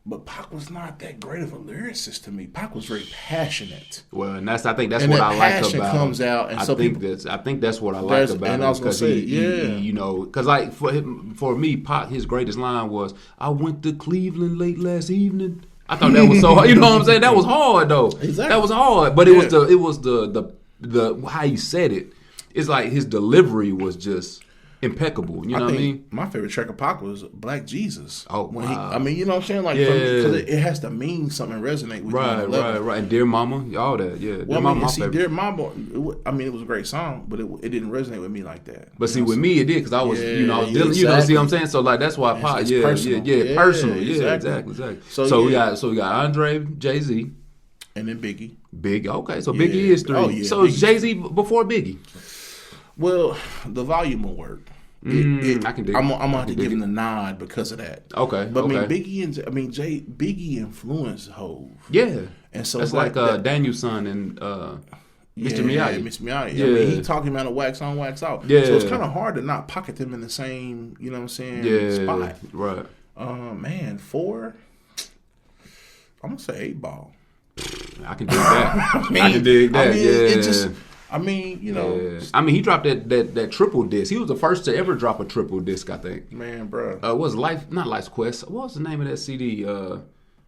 but Pac was not that great of a lyricist to me. Pac was very passionate. Well, and I think that's what I like about comes out, and I think that's what I like about him. And I was gonna say, he because like for me, Pac, his greatest line was, "I went to Cleveland late last evening." I thought that was so hard. You know what I'm saying? That was hard though. Exactly. That was hard. But it was the how he said it. It's like his delivery was just impeccable. You know what I mean? My favorite track of Pac was Black Jesus. Oh, wow. I mean, you know what I'm saying? Like, because it has to mean something and resonate with you. Right. And Dear Mama, all that, yeah. Well, Dear Mama, it was a great song, but it didn't resonate with me like that. But see, with me, it did, because I was, I was dealing, you know, see what I'm saying? So, like, that's why Pac, personal. Exactly. So we got Andre, Jay-Z. And then Biggie. Okay, so Biggie is 3. Oh, yeah, so is Jay-Z before Biggie? Well, the volume will work. I can dig. I'm gonna have to give him the nod because of that. Okay, but Biggie influenced Hove. Yeah, and so that's like Danielson and Mr. Miyagi. Mr. Miyagi. Yeah. I mean, he talking about a wax on, wax off. Yeah, so it's kind of hard to not pocket them in the same, you know what I'm saying, spot. Right. Man, 4. I'm gonna say 8 Ball. I can dig that. I can dig that. It just. I mean, you know. Yeah. I mean, he dropped that triple disc. He was the first to ever drop a triple disc, I think. Man, bro. Was not Life's Quest. What was the name of that CD?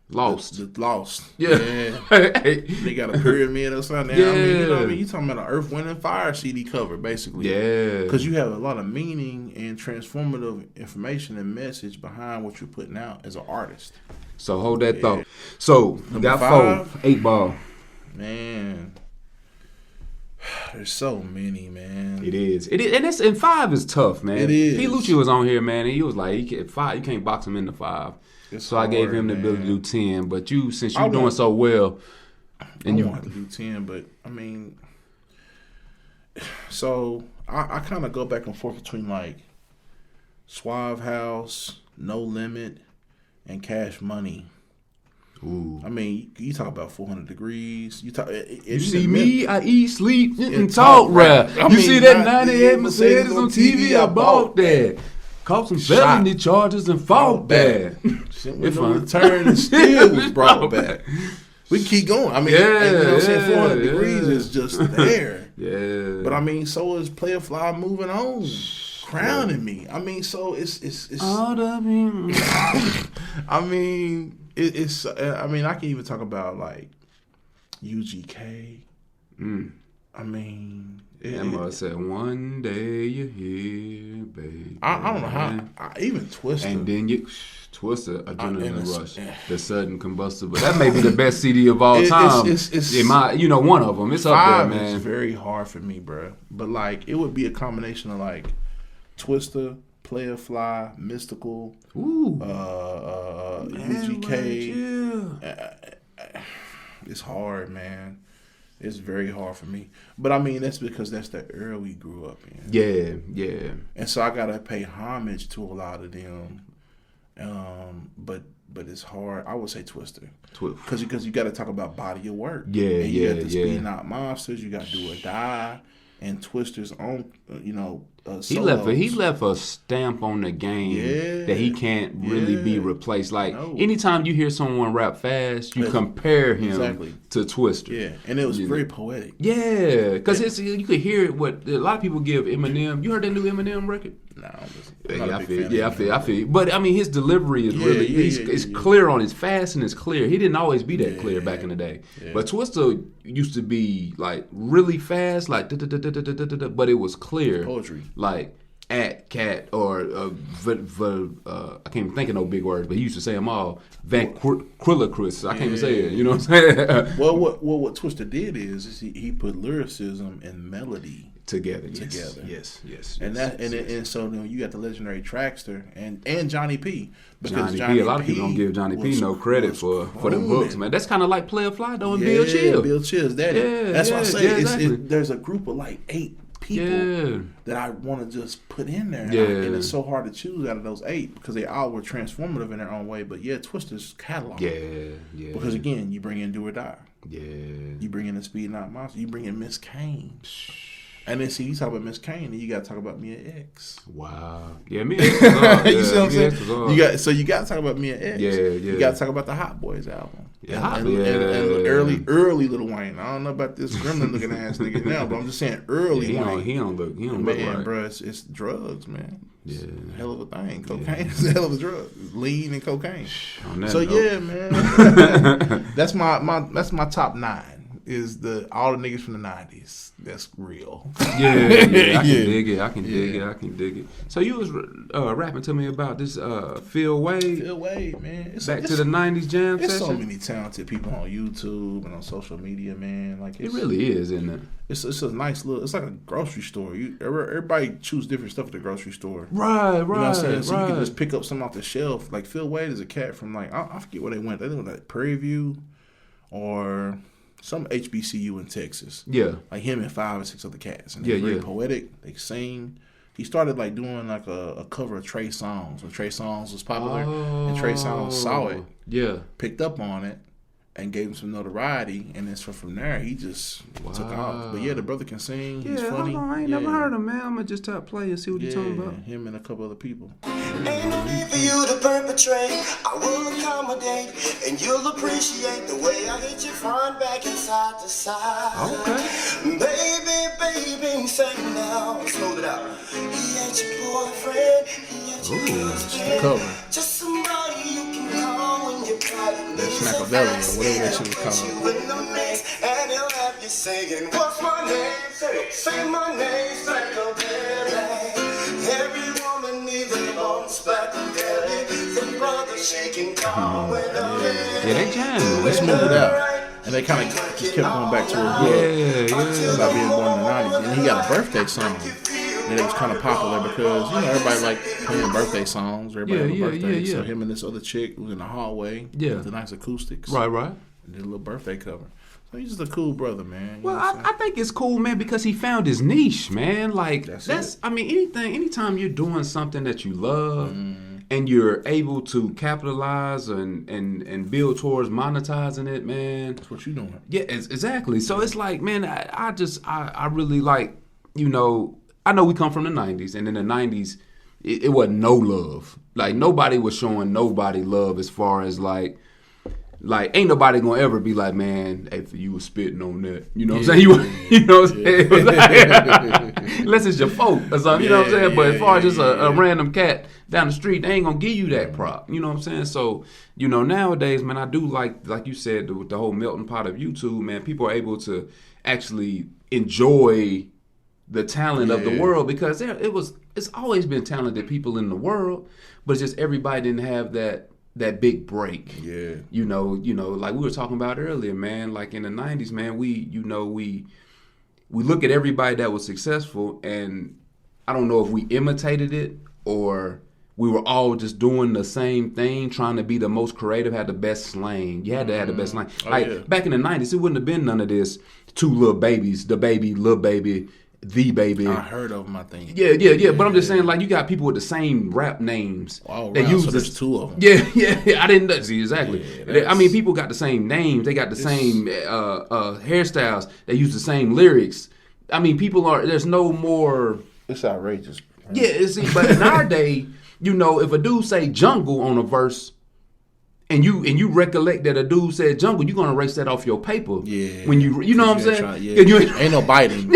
Lost. The Lost. Yeah. They got a pyramid or something. Yeah. I mean, you know what I mean? You talking about an Earth, Wind, and Fire CD cover, basically. Yeah. Because you have a lot of meaning and transformative information and message behind what you're putting out as an artist. So hold that thought. So, we got 4. 8 Ball. Man. There's so many, man. It is. And 5 is tough, man. It is. P. Lucci was on here, man, and he was like, 5, you can't box him into 5. So I gave him the ability to do 10. But since you're doing so well, and you want to do 10, but I mean, so I kind of go back and forth between like Suave House, No Limit, and Cash Money. Ooh. I mean, you talk about 400 Degrees. You see me, I eat, sleep, and talk rap. You see that 98 Mercedes on TV, I bought that. Caught some felony charges and fought that. If I return and still was brought back. We can keep going. I mean, you know what I'm saying? 400 Degrees is just there. Yeah. But I mean, so is Player Fly Moving On. Crowning me. I mean, so it's all the mean. I mean, it's I mean, I can even talk about like UGK. I mean, Emma said, "One day you're here, baby." I don't know how. Even Twister. And then Twister, Adrenaline Rush, the sudden combustible. That may be the best CD of all time. It's in my, one of them. It's up there, man. It's very hard for me, bro. But like, it would be a combination of like Twister, Player Fly, Mystical, UGK. It's hard, man. It's very hard for me. But I mean, that's because that's the era we grew up in. Yeah. And so I gotta pay homage to a lot of them. But it's hard. I would say Twister. Because you got to talk about body of work. Yeah, and you got the Speeding Out Monsters. You got Do or Die. And Twister's own, he left a stamp on the game that he can't really be replaced. Like anytime you hear someone rap fast, you compare him to Twister. Yeah, and it was very poetic. Yeah, because you could hear what a lot of people give Eminem. You heard that new Eminem record? No, I feel. But I mean, his delivery is really it's clear on. It's fast and it's clear. He didn't always be that clear back in the day. Yeah. But Twister used to be like really fast, like but it was clear. Poetry. Like at cat or I can't even think of no big words, but he used to say them all. Ventriloquist. I can't even say it. You know what I'm saying? Well, what Twister did is he put lyricism and melody together. Yes. And so you got the legendary Trackster and Johnny P. Because Johnny P. A lot of people don't give Johnny P. no credit for them books, man. That's kind of like Player Fly though, and Bill Chill. Bill Chill's daddy. That's what I say. Exactly. There's a group of like 8 people that I want to just put in there, and it's so hard to choose out of those 8 because they all were transformative in their own way. But Twister's catalog. Yeah. Because again, you bring in Do or Die. Yeah. You bring in the Speeding Out Monster. You bring in Miss Kane. And then you talk about Miss Kane, and you got to talk about Mia X. Wow. Yeah, Mia X was hard. You see what I'm saying? You got to talk about Mia X. Yeah. You got to talk about the Hot Boys album. And early Lil Wayne. I don't know about this gremlin looking ass nigga now, but I'm just saying early Wayne. He don't look right. Bro, it's drugs, man. Yeah. Hell of a thing. Cocaine is a hell of a drug. Lean and cocaine. So man. That's my top 9. Is all the niggas from the 90s. That's real. Yeah, I can dig it. So you was rapping to me about this Phil Wade. Phil Wade, man. It's to the 90s jam session. There's so many talented people on YouTube and on social media, man. Like it really is, isn't it? It's a nice little. It's like a grocery store. Everybody choose different stuff at the grocery store. Right. You know what I'm saying? So you can just pick up something off the shelf. Like Phil Wade is a cat from like I forget where they went. They went like Prairie View or some HBCU in Texas. Yeah. Like him and 5 or 6 other cats. And they're very poetic. They sing. He started like doing like a cover of Trey Songz when Trey Songz was popular. And Trey Songz saw it. Yeah. Picked up on it and gave him some notoriety. And then from there, he just took off. But the brother can sing. He's funny. I ain't never heard him, man. I'm going to just tap play and see what he's talking about. Him and a couple other people. Ain't no need for you to perpetrate. I will accommodate, and you'll appreciate the way I hit you front, back, and side to side. Okay. Baby, say now, slow it out. He ain't your boyfriend. He ain't your husband. Just somebody you can call when you're crying. That's Machiavelli or whatever that shit was called. And he'll have you singing, what's my name? Say my name, Machiavelli. Every woman needs a bone spaghetti. The brother she can call when I'm ready. They jam. Let's move it out. And they kind of just kept going back to her hood about being born in the 90s. And he got a birthday song And it was kind of popular because, you know, everybody like playing birthday songs. Everybody had a birthday. So him and this other chick was in the hallway with the nice acoustics. Right. And did a little birthday cover. So he's just a cool brother, man. Well, I think it's cool, man, because he found his niche, man. Like, that's I mean, anytime you're doing something that you love and you're able to capitalize and build towards monetizing it, man. That's what you're doing. Yeah, exactly. So it's like, man, I really like, you know, I know we come from the 90s, and in the 90s, it wasn't no love. Like, nobody was showing nobody love as far as, like, ain't nobody gonna ever be like, man, hey, you was spitting on that. You know what I'm saying? You know what I'm saying? Like, unless it's your folk or something, you know what I'm saying? But as far as just a random cat down the street, they ain't gonna give you that prop. You know what I'm saying? So, you know, nowadays, man, I do like you said, with the whole melting pot of YouTube, man, people are able to actually enjoy the talent of the world, because it's always been talented people in the world, but it's just everybody didn't have that big break. Yeah. You know, like we were talking about earlier, man, like in the 90s, man, we look at everybody that was successful, and I don't know if we imitated it or we were all just doing the same thing, trying to be the most creative, had the best slang. You had to have the best slang. Back in the 90s, it wouldn't have been none of this two little babies, the baby, little baby, the baby. I heard of them, I think. Yeah. But I'm just saying, like, you got people with the same rap names. Oh, they wow. use So there's two of them. Yeah. I didn't know. See, exactly. Yeah, I mean, people got the same names. They got the same hairstyles. They use the same lyrics. I mean, there's no more. It's outrageous. Right? Yeah, see, but in our day, you know, if a dude say jungle on a verse, and you recollect that a dude said jungle, you're gonna erase that off your paper. Yeah. When you know what I'm saying? Ain't no biting.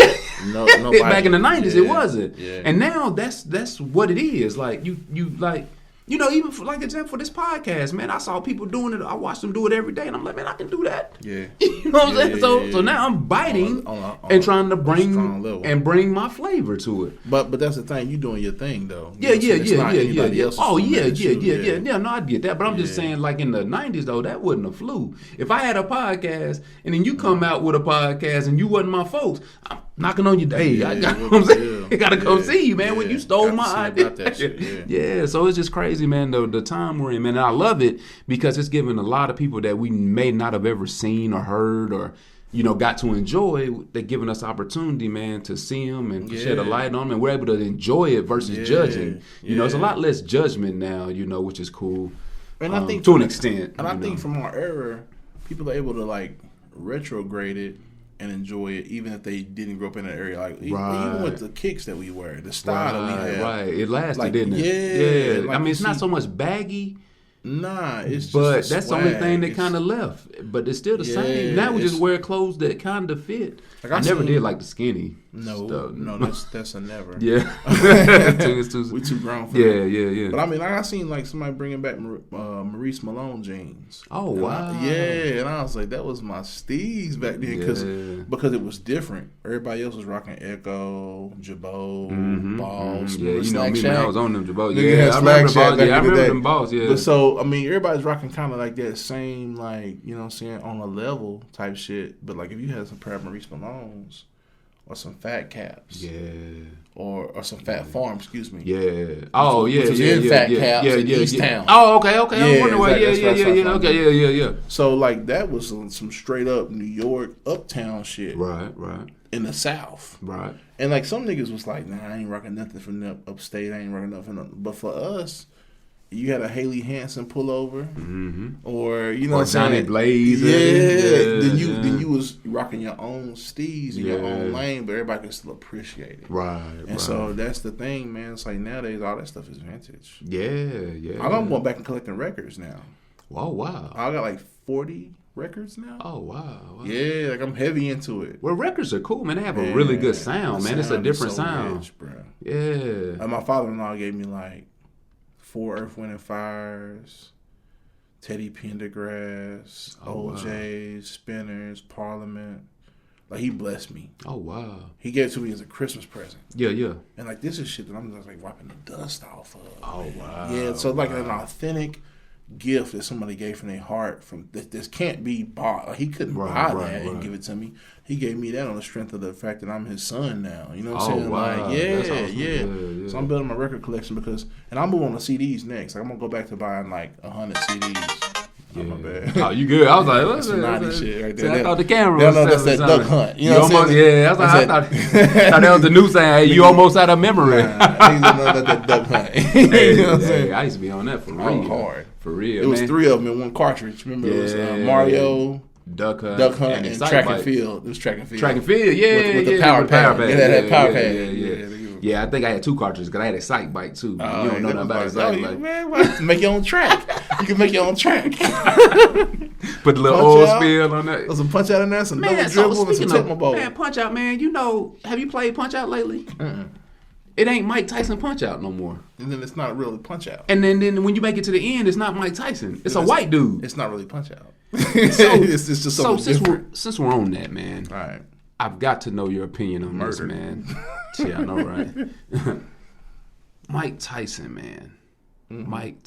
No Back in the 90s, it wasn't. Yeah. And now that's what it is. Like you like, you know, even for like example for this podcast, man, I saw people doing it. I watched them do it every day, and I'm like, man, I can do that. Yeah. You know what I'm saying? So now I'm biting and trying to bring my flavor to it. But that's the thing. You doing your thing though. Yeah. Oh yeah. No, I get that. But I'm just saying, like in the 90s though, that wouldn't have flew. If I had a podcast and then you come out with a podcast and you wasn't my folks, I'm knocking on your day. I gotta come see you, man. When you stole my idea. Yeah. So it's just crazy, man. The time we're in, man. And I love it because it's giving a lot of people that we may not have ever seen or heard or, you know, got to enjoy. They're giving us opportunity, man, to see them and shed a light on them, and we're able to enjoy it versus judging. You know, it's a lot less judgment now, you know, which is cool. And I think to an extent. And I think from our era, people are able to like retrograde it and enjoy it, even if they didn't grow up in that area. Like even with the kicks that we wear, the style that we had. Right, it lasted, like, didn't it? Yeah. Like, I mean, it's not so much baggy. Nah, it's just but that's the only thing that kind of left. But it's still the same. Now we just wear clothes that kind of fit. Like I never did like the skinny. No, that's a never. Yeah, we too grown for that. Yeah. But I mean, I seen like somebody bringing back Maurice Malone jeans. Oh wow. And I was like, that was my steez back then because it was different. Everybody else was rocking Echo, Jabot, Balls. Yeah, you know me, man, I was on them Jabot. Yeah, I remember Balls. I remember them Balls. Yeah. But so I mean, everybody's rocking kind of like that same, like, you know what I'm saying, on a level type shit. But like if you had some pair of Maurice Malones or some Fat Caps, or some Fat Farm, excuse me, Fat Caps in East Town. Oh, okay, I'm wondering why. Yeah. So like that was some straight up New York uptown shit, right, in the South, right. And like some niggas was like, nah, I ain't rocking nothing from upstate. I ain't rocking nothing. But for us, you had a Haley Hansen pullover, or you know, or Johnny Blaze. Then you was rocking your own steez in your own lane, but everybody can still appreciate it. Right. And so that's the thing, man. It's like nowadays all that stuff is vintage. Yeah. I'm going back and collecting records now. Oh wow. I got like 40 records now. Oh wow. Yeah, like I'm heavy into it. Well, records are cool, man. They have a really good sound, man. It's a different sound. Rich, bro. Yeah. Like my father-in-law gave me like 4 Earth, Wind and Fires, Teddy Pendergrass, OJs, Spinners, Parliament. Like he blessed me. Oh wow. He gave it to me as a Christmas present. Yeah. And like this is shit that I'm just like wiping the dust off of. Oh wow. Yeah, so like an authentic, gift that somebody gave from their heart. From this can't be bought. Like, he couldn't buy that and give it to me. He gave me that on the strength of the fact that I'm his son now. You know what I'm saying? Wow. Like, yeah. So I'm building my record collection and I'm moving on to CDs next. Like, I'm gonna go back to buying like 100 CDs. Yeah. Oh, my bad. Oh, you good? I was like, what's some 90s shit right there. I thought the camera was that's that duck hunt. You know what I'm saying? Yeah, I thought that was the new saying. Hey, you almost out of memory. Niggas don't know that duck hunt. You know what I'm saying? I used to be on that for real. Hard. For real, it was 3 of them in one cartridge. Remember, it was Mario, Duck Hunt, and Track and Field. It was Track and Field. Track and Field, yeah. With the power pad. Yeah, that power pad. Yeah, I think I had 2 cartridges because I had a Excite Bike too. You don't know nothing about Excite Bike. Man, make your own track. You can make your own track. Put the little oil spill on that. There's some Punch Out in there, some double dribble, and some Tecmo Bowl. Man, Punch Out, man. You know, have you played Punch Out lately? It ain't Mike Tyson Punch Out no more. And then it's not really Punch Out. And then when you make it to the end, it's not Mike Tyson. It's a white dude. It's not really Punch Out. It's just something different. Since we're on that, man. All right. I've got to know your opinion on this, man. Yeah, I know, right? Mike Tyson, man. Mm-hmm. Mike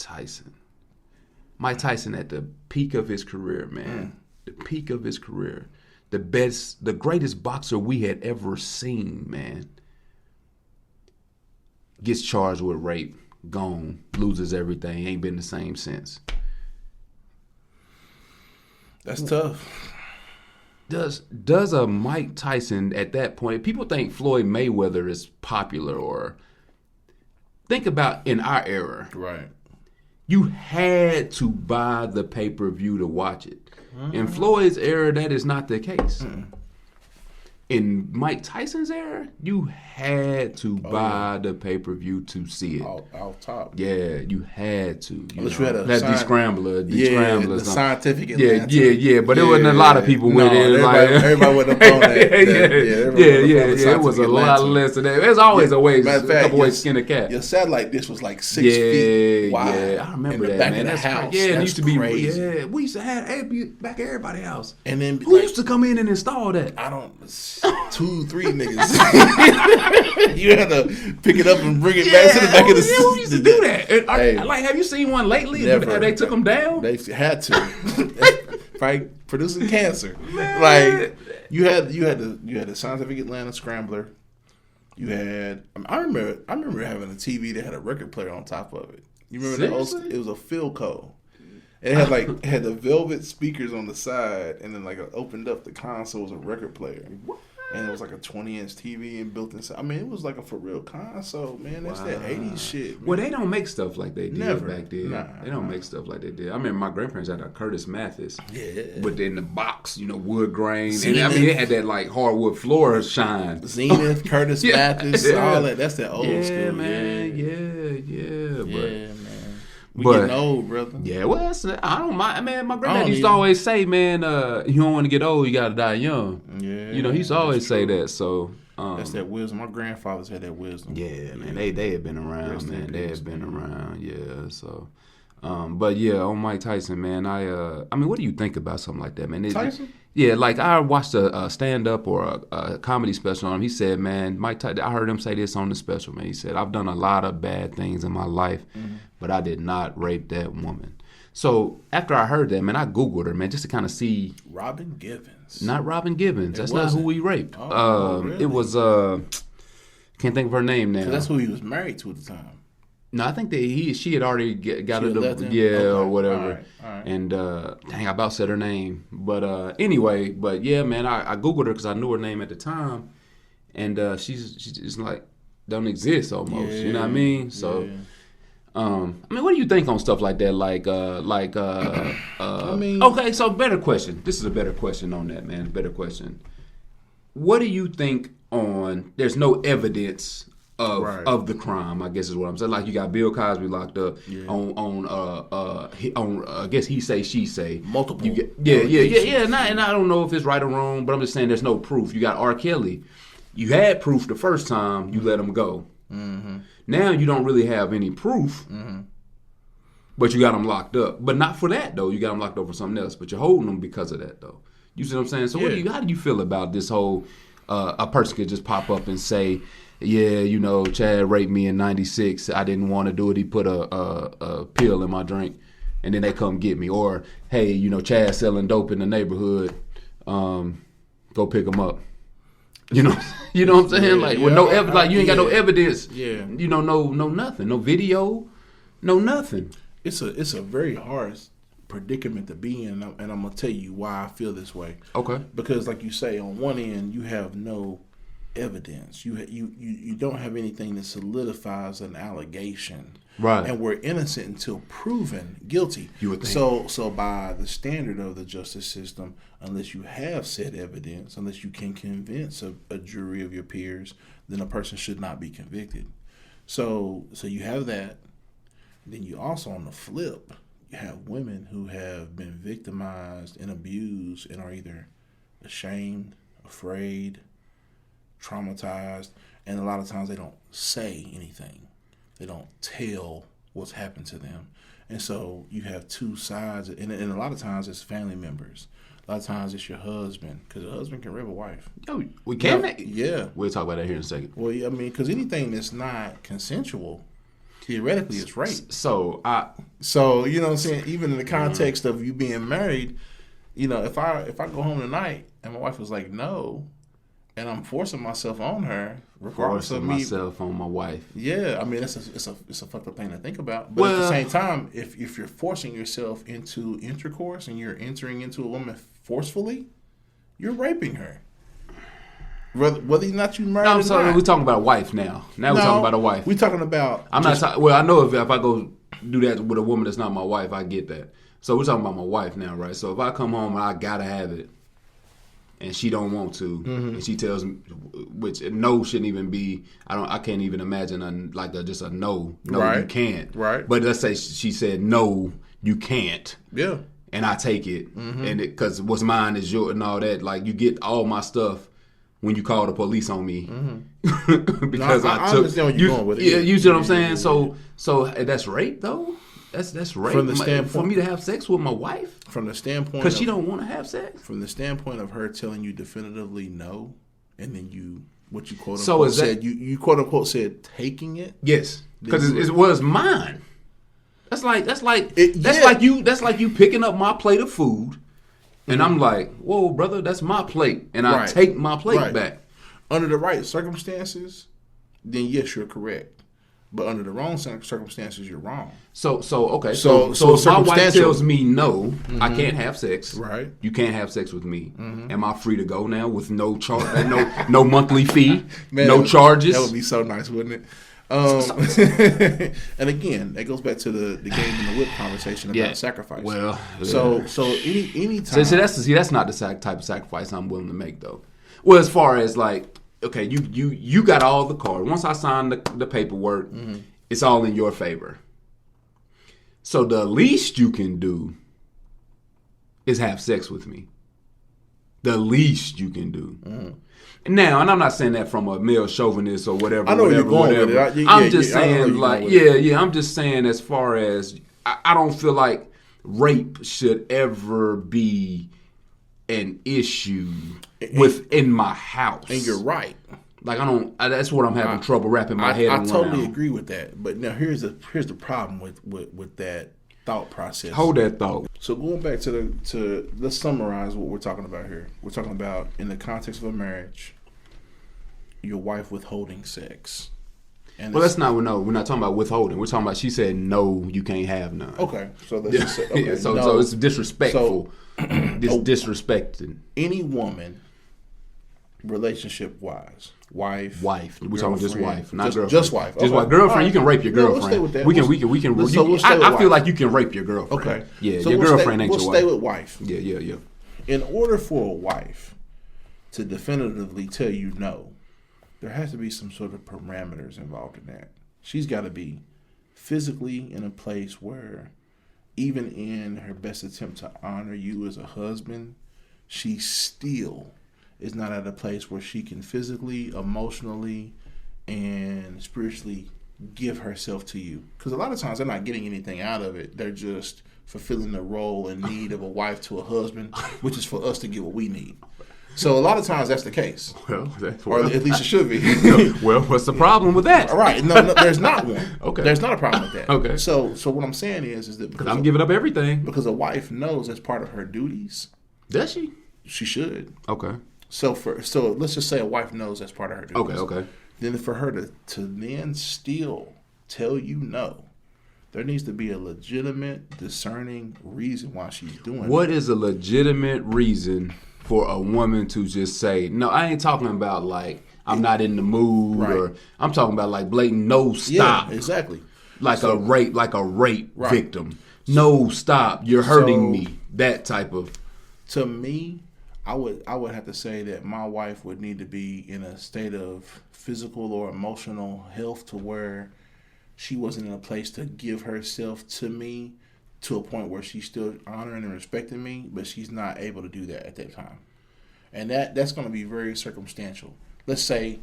Tyson at the peak of his career, man. The peak of his career. The greatest boxer we had ever seen, man. Gets charged with rape, gone, loses everything, ain't been the same since. That's tough. Does a Mike Tyson at that point, people think Floyd Mayweather is popular, or think about in our era. Right. You had to buy the pay-per-view to watch it. In Floyd's era, that is not the case. In Mike Tyson's era, you had to buy the pay-per-view to see it. Off top. Yeah, you had to. Unless you had a descrambler. The scientific. Yeah. But there wasn't a lot of people with it. Everybody wasn't on that. It was a lot less than that. There's always a couple ways to skin a cat. Your satellite dish was like 6 feet wide. Yeah, I remember that, back man. in the house. Yeah, it used to be crazy. Yeah, we used to have back at everybody's house. And then who used to come in and install that? I don't. 2, 3 niggas. You had to pick it up and bring it back to the back of the. Who used to do that? Like, have you seen one lately? Never. Have they took them down? They had to. Probably producing cancer. Man. Like you had the Scientific Atlanta Scrambler. You had. I remember having a TV that had a record player on top of it. You remember that? It was a Philco. It had the velvet speakers on the side, and then it opened up the console was a record player. What? And it was like a 20-inch TV and built inside. I mean, it was like a for real console, man. That's that 80s shit. Man. Well, they don't make stuff like they did back then. Nah, they don't make stuff like they did. I remember my grandparents had a Curtis Mathis. Yeah. But in the box, wood grain. And it had that hardwood floor shine. Zenith, Curtis Mathis, all that. That's that old school. Man. Yeah. Man. We getting old, brother. Yeah, well, I don't mind, man. My granddad used to always say, man, you don't want to get old, you got to die young. Yeah, he used to always say that. So that's that wisdom. My grandfathers had that wisdom. Yeah, man. They had been around, man. They had been around. Yeah. So, but yeah, on Mike Tyson, man. I mean, what do you think about something like that, man? Tyson? Yeah, I watched a stand-up or a comedy special on him. He said, man, Mike Tyson, I heard him say this on the special, man. He said, I've done a lot of bad things in my life, but I did not rape that woman. So after I heard that, man, I Googled her, man, just to kind of see. Robin Givens. Not Robin Givens. That's not who he raped. Really? It was, can't think of her name now. That's who he was married to at the time. No, I think that she had already got it, or whatever. All right. And dang, I about said her name, but anyway, but yeah, man, I Googled her because I knew her name at the time, and she's just don't exist almost. Yeah, you know what I mean? So, I mean, what do you think on stuff like that? I mean, okay, so better question. This is a better question on that, man. Better question. What do you think on? There's no evidence of the crime, I guess is what I'm saying. You got Bill Cosby locked up on I guess he say she say multiple. And I don't know if it's right or wrong, but I'm just saying there's no proof. You got R. Kelly. You had proof the first time, you let him go. Mm-hmm. Now you don't really have any proof, but you got him locked up. But not for that though. You got him locked up for something else. But you're holding him because of that though. You see what I'm saying? So how do you feel about this whole? A person could just pop up and say, yeah, Chad raped me in '96. I didn't want to do it. He put a pill in my drink. and then they come get me. Or, hey, Chad's selling dope in the neighborhood. Go pick him up. You know what I'm saying? Like with no evidence, like you ain't got no evidence. Yeah. No nothing, no video, no nothing. It's a very hard predicament to be in, and I'm gonna tell you why I feel this way. Okay. Because like you say, on one end you have no evidence. You don't have anything that solidifies an allegation. Right. And we're innocent until proven guilty. You would think. So by the standard of the justice system, unless you have said evidence, unless you can convince a jury of your peers, then a person should not be convicted. So you have that. Then you also, on the flip, you have women who have been victimized and abused and are either ashamed, afraid, traumatized, and a lot of times they don't say anything. They don't tell what's happened to them. And so you have two sides, and a lot of times it's family members. A lot of times it's your husband, because a husband can rape a wife. Oh, we can? Yeah. We'll talk about that here in a second. Well, I mean, because anything that's not consensual, theoretically, it's rape. So, you know what I'm saying? Even in the context of you being married, if I go home tonight and my wife was like, no, and I'm forcing myself on her, regardless of me. Myself on my wife. Yeah, I mean, it's a fucked up thing to think about. But at the same time, if you're forcing yourself into intercourse and you're entering into a woman forcefully, you're raping her. Whether or not you married or not. We're talking about a wife now. Now we're talking about a wife. We're talking about... I know if I go do that with a woman that's not my wife, I get that. So we're talking about my wife now, right? So if I come home and I gotta have it, and she don't want to, and she tells me, which no shouldn't even be. I can't even imagine just a no. No, right. You can't. Right. But let's say she said no, you can't. Yeah. And I take it, and because what's mine is yours and all that. Like you get all my stuff when you call the police on me, because I understand where you're going with it. Yeah, you see what I'm saying. So that's rape though. That's rape. From the standpoint, for me to have sex with my wife. From the standpoint, because she don't want to have sex. From the standpoint of her telling you definitively no, and then you quote unquote said taking it. Yes, because it was mine. That's like you picking up my plate of food, and I'm like, whoa, brother, that's my plate, and I take my plate back. Under the right circumstances, then yes, you're correct. But under the wrong circumstances, you're wrong. So if my wife tells me no, I can't have sex. Right. You can't have sex with me. Am I free to go now with no charge, no monthly fee, no charges? That would be so nice, wouldn't it? And again, that goes back to the game and the whip conversation about sacrifice. Well, so any time. That's not the type of sacrifice I'm willing to make, though. Well, as far as like. Okay, you got all the cards. Once I sign the paperwork, it's all in your favor. So the least you can do is have sex with me. The least you can do. Now, and I'm not saying that from a male chauvinist or whatever. I know where you're going with it. I'm just saying, I'm just saying as far as I don't feel like rape should ever be an issue within my house. And you're right. Like that's what I'm having trouble wrapping my head around. I totally agree with that. But now here's the problem with that thought process. Hold that thought. So going back to let's summarize what we're talking about here. We're talking about in the context of a marriage, your wife withholding sex. And we're not talking about withholding. We're talking about she said no, you can't have none. Okay. So let's just say, okay, so it's disrespectful. Disrespecting any woman, relationship wise, wife. We're talking just wife, not girlfriend. Just wife. Just wife. Girlfriend. Right. You can rape your girlfriend. We'll stay with that. We can. I feel like you can rape your girlfriend. Okay. Yeah. So your girlfriend ain't your wife. We'll stay with wife. Yeah. In order for a wife to definitively tell you no, there has to be some sort of parameters involved in that. She's got to be physically in a place where, even in her best attempt to honor you as a husband, she still is not at a place where she can physically, emotionally, and spiritually give herself to you. Because a lot of times they're not getting anything out of it. They're just fulfilling the role and need of a wife to a husband, which is for us to get what we need. So a lot of times that's the case. Well, or at least it should be. Well, what's the problem with that? All right. No, there's not one. Okay. There's not a problem with that. Okay. So what I'm saying is that because I'm giving up everything. Because a wife knows as part of her duties. Does she? She should. Okay. So let's just say a wife knows that's part of her duties. Okay. Then for her to then still tell you no, there needs to be a legitimate, discerning reason why she's doing it. What is a legitimate reason for a woman to just say, no, I ain't talking about like I'm not in the mood, right. or I'm talking about like blatant no stop. Yeah, exactly. Like a rape right. victim. No stop, you're hurting me. That type of. To me, I would have to say that my wife would need to be in a state of physical or emotional health to where she wasn't in a place to give herself to me to a point where she's still honoring and respecting me, but she's not able to do that at that time. And that's going to be very circumstantial. Let's say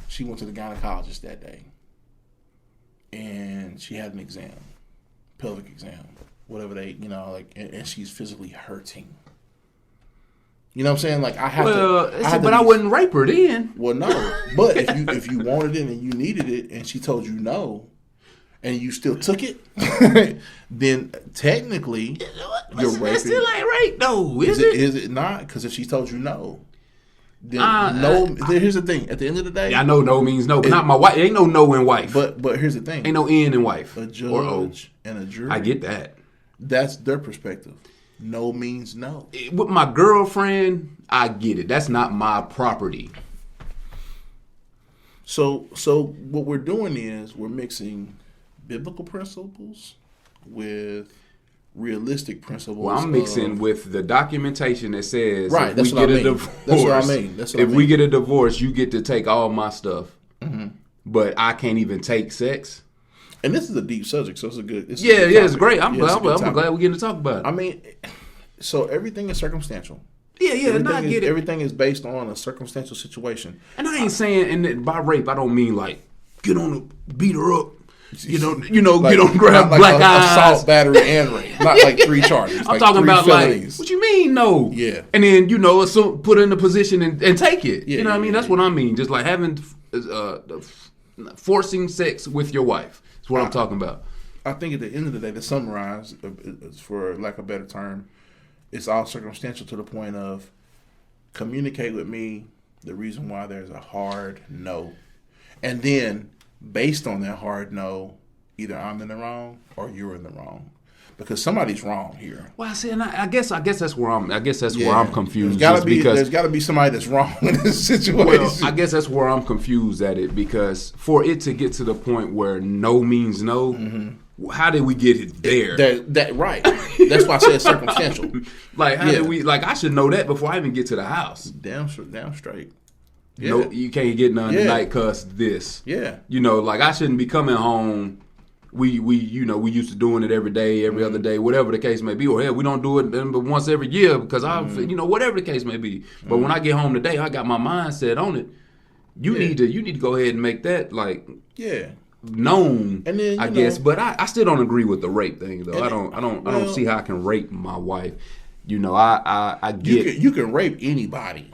she went to the gynecologist that day and she had an exam, pelvic exam, whatever they, and she's physically hurting. You know what I'm saying? Like I wouldn't rape her then. Well, no. But if you wanted it and you needed it and she told you no, and you still took it, then technically you're raping. That still ain't rape, though, is it? Is it not? Because if she told you no, then no. Here's the thing. At the end of the day, I know no means no, but not my wife. Ain't no in wife. But here's the thing. Ain't no N in wife. A judge and a jury. I get that. That's their perspective. No means no. With my girlfriend, I get it. That's not my property. So what we're doing is we're mixing biblical principles with realistic principles. Well, I'm mixing with the documentation that says right. That's what I mean. That's what I mean. If we get a divorce, you get to take all my stuff, but I can't even take sex. And this is a deep subject, so it's a good. It's great. I'm glad we're getting to talk about it. I mean, so everything is circumstantial. Yeah, and I get it. Everything is based on a circumstantial situation. And I ain't saying, and by rape, I don't mean like get on the beat her up. Get on grab like black eyes, assault, battery, and rape. Not like 3 charges. I'm talking about felonies. Like, what you mean no? Yeah. And then put her in the position and take it. Yeah, you know what I mean? That's what I mean. Just like having forcing sex with your wife. That's what I'm talking about. I think at the end of the day, to summarize, for lack of a better term, it's all circumstantial to the point of communicate with me the reason why there's a hard no, and then based on that hard no, either I'm in the wrong or you're in the wrong, because somebody's wrong here. Well, I see, and I guess that's where I'm. I guess that's where I'm confused. There's got to be somebody that's wrong in this situation. Well, I guess that's where I'm confused at it, because for it to get to the point where no means no, how did we get it there? That right. That's why I said circumstantial. Like how did we? Like I should know that before I even get to the house. Damn straight. Yeah. No, you can't get none tonight cause this. Yeah. Like I shouldn't be coming home. We used to doing it every day, every other day, whatever the case may be. Or hell, we don't do it but once every year because whatever the case may be. But when I get home today, I got my mindset on it. You need to go ahead and make that known. And then I guess, but I still don't agree with the rape thing though. I don't see how I can rape my wife. I get you can rape anybody,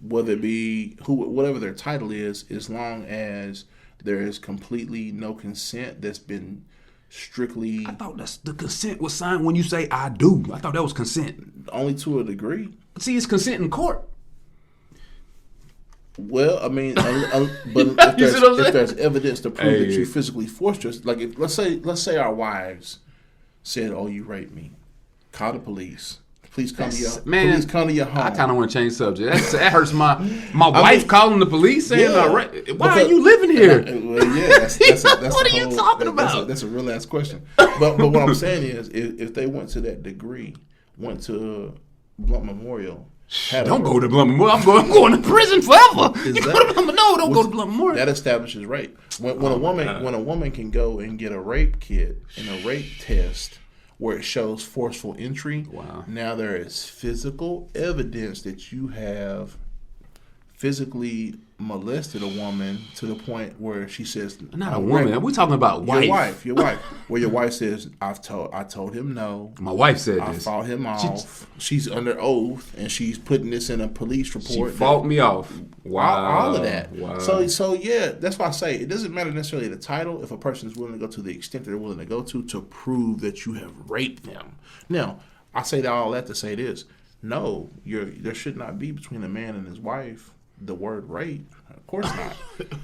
whether it be whatever their title is, as long as there is completely no consent that's been strictly. I thought the consent was signed when you say I do. I thought that was consent. Only to a degree. See, it's consent in court. Well, I mean, but if there's evidence to prove that you physically forced us, like let's say our wives said, "Oh, you raped me," call the police. Police come to your home. I kind of want to change subject. That hurts my wife calling the police saying, "Why are you living here?" That's what are you talking about? That's a real ass question. But what I'm saying is, if they went to that degree, went to Blunt Memorial. Don't go to Blunt Memorial. I'm going to prison forever. Don't go to Blunt Memorial. That establishes rape. When a woman can go and get a rape kit and a rape test where it shows forceful entry, now there is physical evidence that you have physically molested a woman to the point where she says, not a woman. We're talking about wife. Your wife. Where your wife says, I told him no. My wife said I this. fought him off. She's under oath, and she's putting this in a police report. She fought me off. Wow. All of that. Wow. So yeah, that's why I say it doesn't matter necessarily the title if a person is willing to go to the extent that they're willing to go to prove that you have raped them. Now, I say all that to say this. No, there should not be between a man and his wife the word rape. Of course not.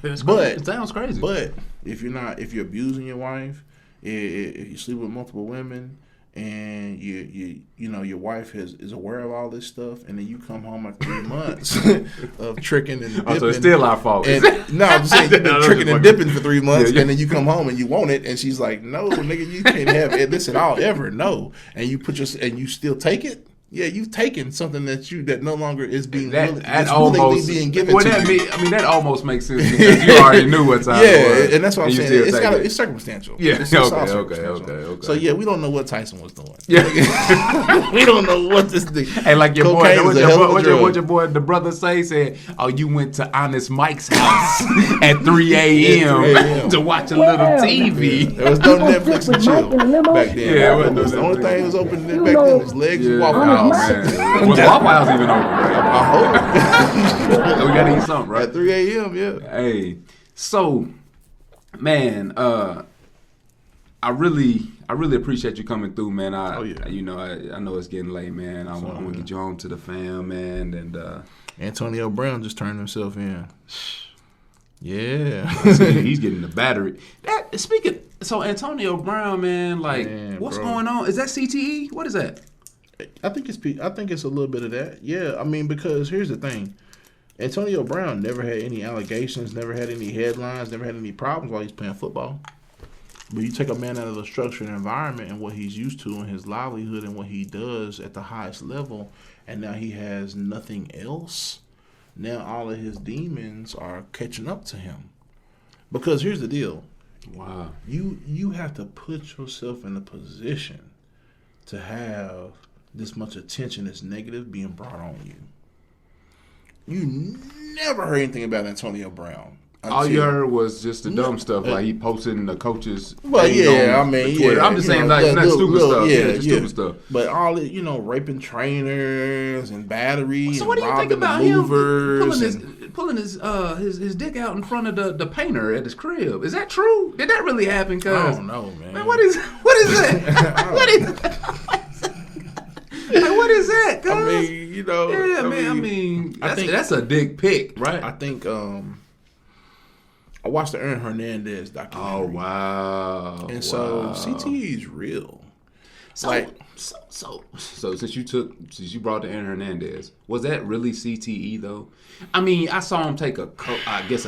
It sounds crazy. But if you're abusing your wife, if you sleep with multiple women, and your wife is aware of all this stuff, and then you come home after 3 months of tricking and dipping. So it's still our fault. No, I'm just saying you've been tricking and dipping for 3 months, and then you come home and you want it, and she's like, "No, nigga, you can't have this at all ever, no." And you and you still take it. Yeah, you've taken something that no longer is being willingly being given to you. That almost makes sense because you already knew what time it was. And that's what I'm saying. It's circumstantial. Yeah, it's okay. So yeah, we don't know what Tyson was doing. Yeah, we don't know what this thing. Hey, like your boy, what your boy, the brother said, "Oh, you went to Honest Mike's house at 3 a.m. to watch a little TV." There was no Netflix and chill back then. Yeah, the only thing that was open back then was legs and Waffle House. Oh, man. Was Waffle House even open? I hope. We gotta eat something, right? At 3 a.m., yeah. Hey, so, man, I really appreciate you coming through, man. I know it's getting late, man. I want to get you home to the fam, man. And Antonio Brown just turned himself in. Yeah. He's getting the battery. So Antonio Brown, man, what's going on? Is that CTE? What is that? I think it's a little bit of that. Yeah, I mean, because here's the thing. Antonio Brown never had any allegations, never had any headlines, never had any problems while he's playing football. But you take a man out of the structured environment and what he's used to and his livelihood and what he does at the highest level, and now he has nothing else. Now all of his demons are catching up to him. Because here's the deal. Wow. You have to put yourself in a position to have this much attention that's negative being brought on you. You never heard anything about Antonio Brown. All you heard was just the dumb stuff, like he posting the coaches. Well, yeah, I mean, yeah. I'm just saying, like, not stupid stuff. Yeah, stupid stuff. But all it, raping trainers and battery. So what do you think about him pulling his dick out in front of the painter at his crib? Is that true? Did that really happen? I don't know, man. Man, what is that? What is that? Cause? I mean, Yeah, man. I mean, that's a dick pic, right? I think I watched the Aaron Hernandez documentary. Oh wow! And so CTE is real. So since you brought the Aaron Hernandez, was that really CTE though? I mean, I saw him take a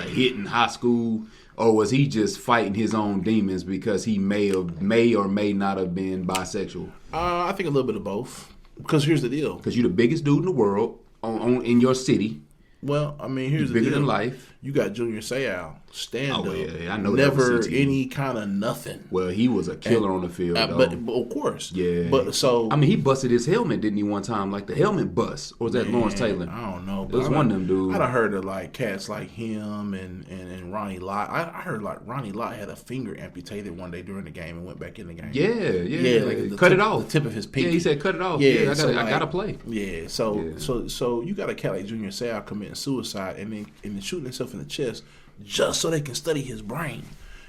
hit in high school, or was he just fighting his own demons because he may or may not have been bisexual? I think a little bit of both. Because here's the deal. Because you're the biggest dude in the world in your city. Well, I mean, here's the bigger deal. than life. You got Junior Seau, stand up. Yeah, I know. Never any kind of nothing. Well, he was a killer on the field, but of course, yeah. But so I mean, he busted his helmet, didn't he? One time, like the helmet bust, or was that Lawrence Taylor? I don't know. It was one of them dudes. I heard of like cats like him and Ronnie Lott. I heard like Ronnie Lott had a finger amputated one day during the game and went back in the game. Yeah. Like cut it off. The tip of his pinky. Yeah, he said cut it off. Yeah, I gotta play. Yeah. So you got a cat like Junior Seau committing suicide and then shooting himself in the chest just so they can study his brain.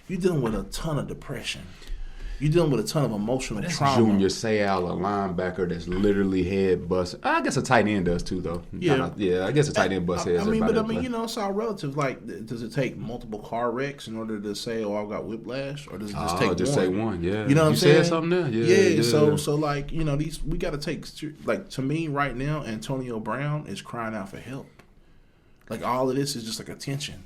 You're dealing with a ton of depression. You're dealing with a ton of emotional trauma. Junior Seau, a linebacker that's literally head bust. I guess a tight end does too, though. Yeah, I guess a tight end bust heads. It's all relative. Like, does it take multiple car wrecks in order to say, "Oh, I've got whiplash," or does it just take one? Just say one. Yeah, you know what I'm saying? You said something there. Yeah. So like these we got to take to me right now. Antonio Brown is crying out for help. Like all of this is just like attention.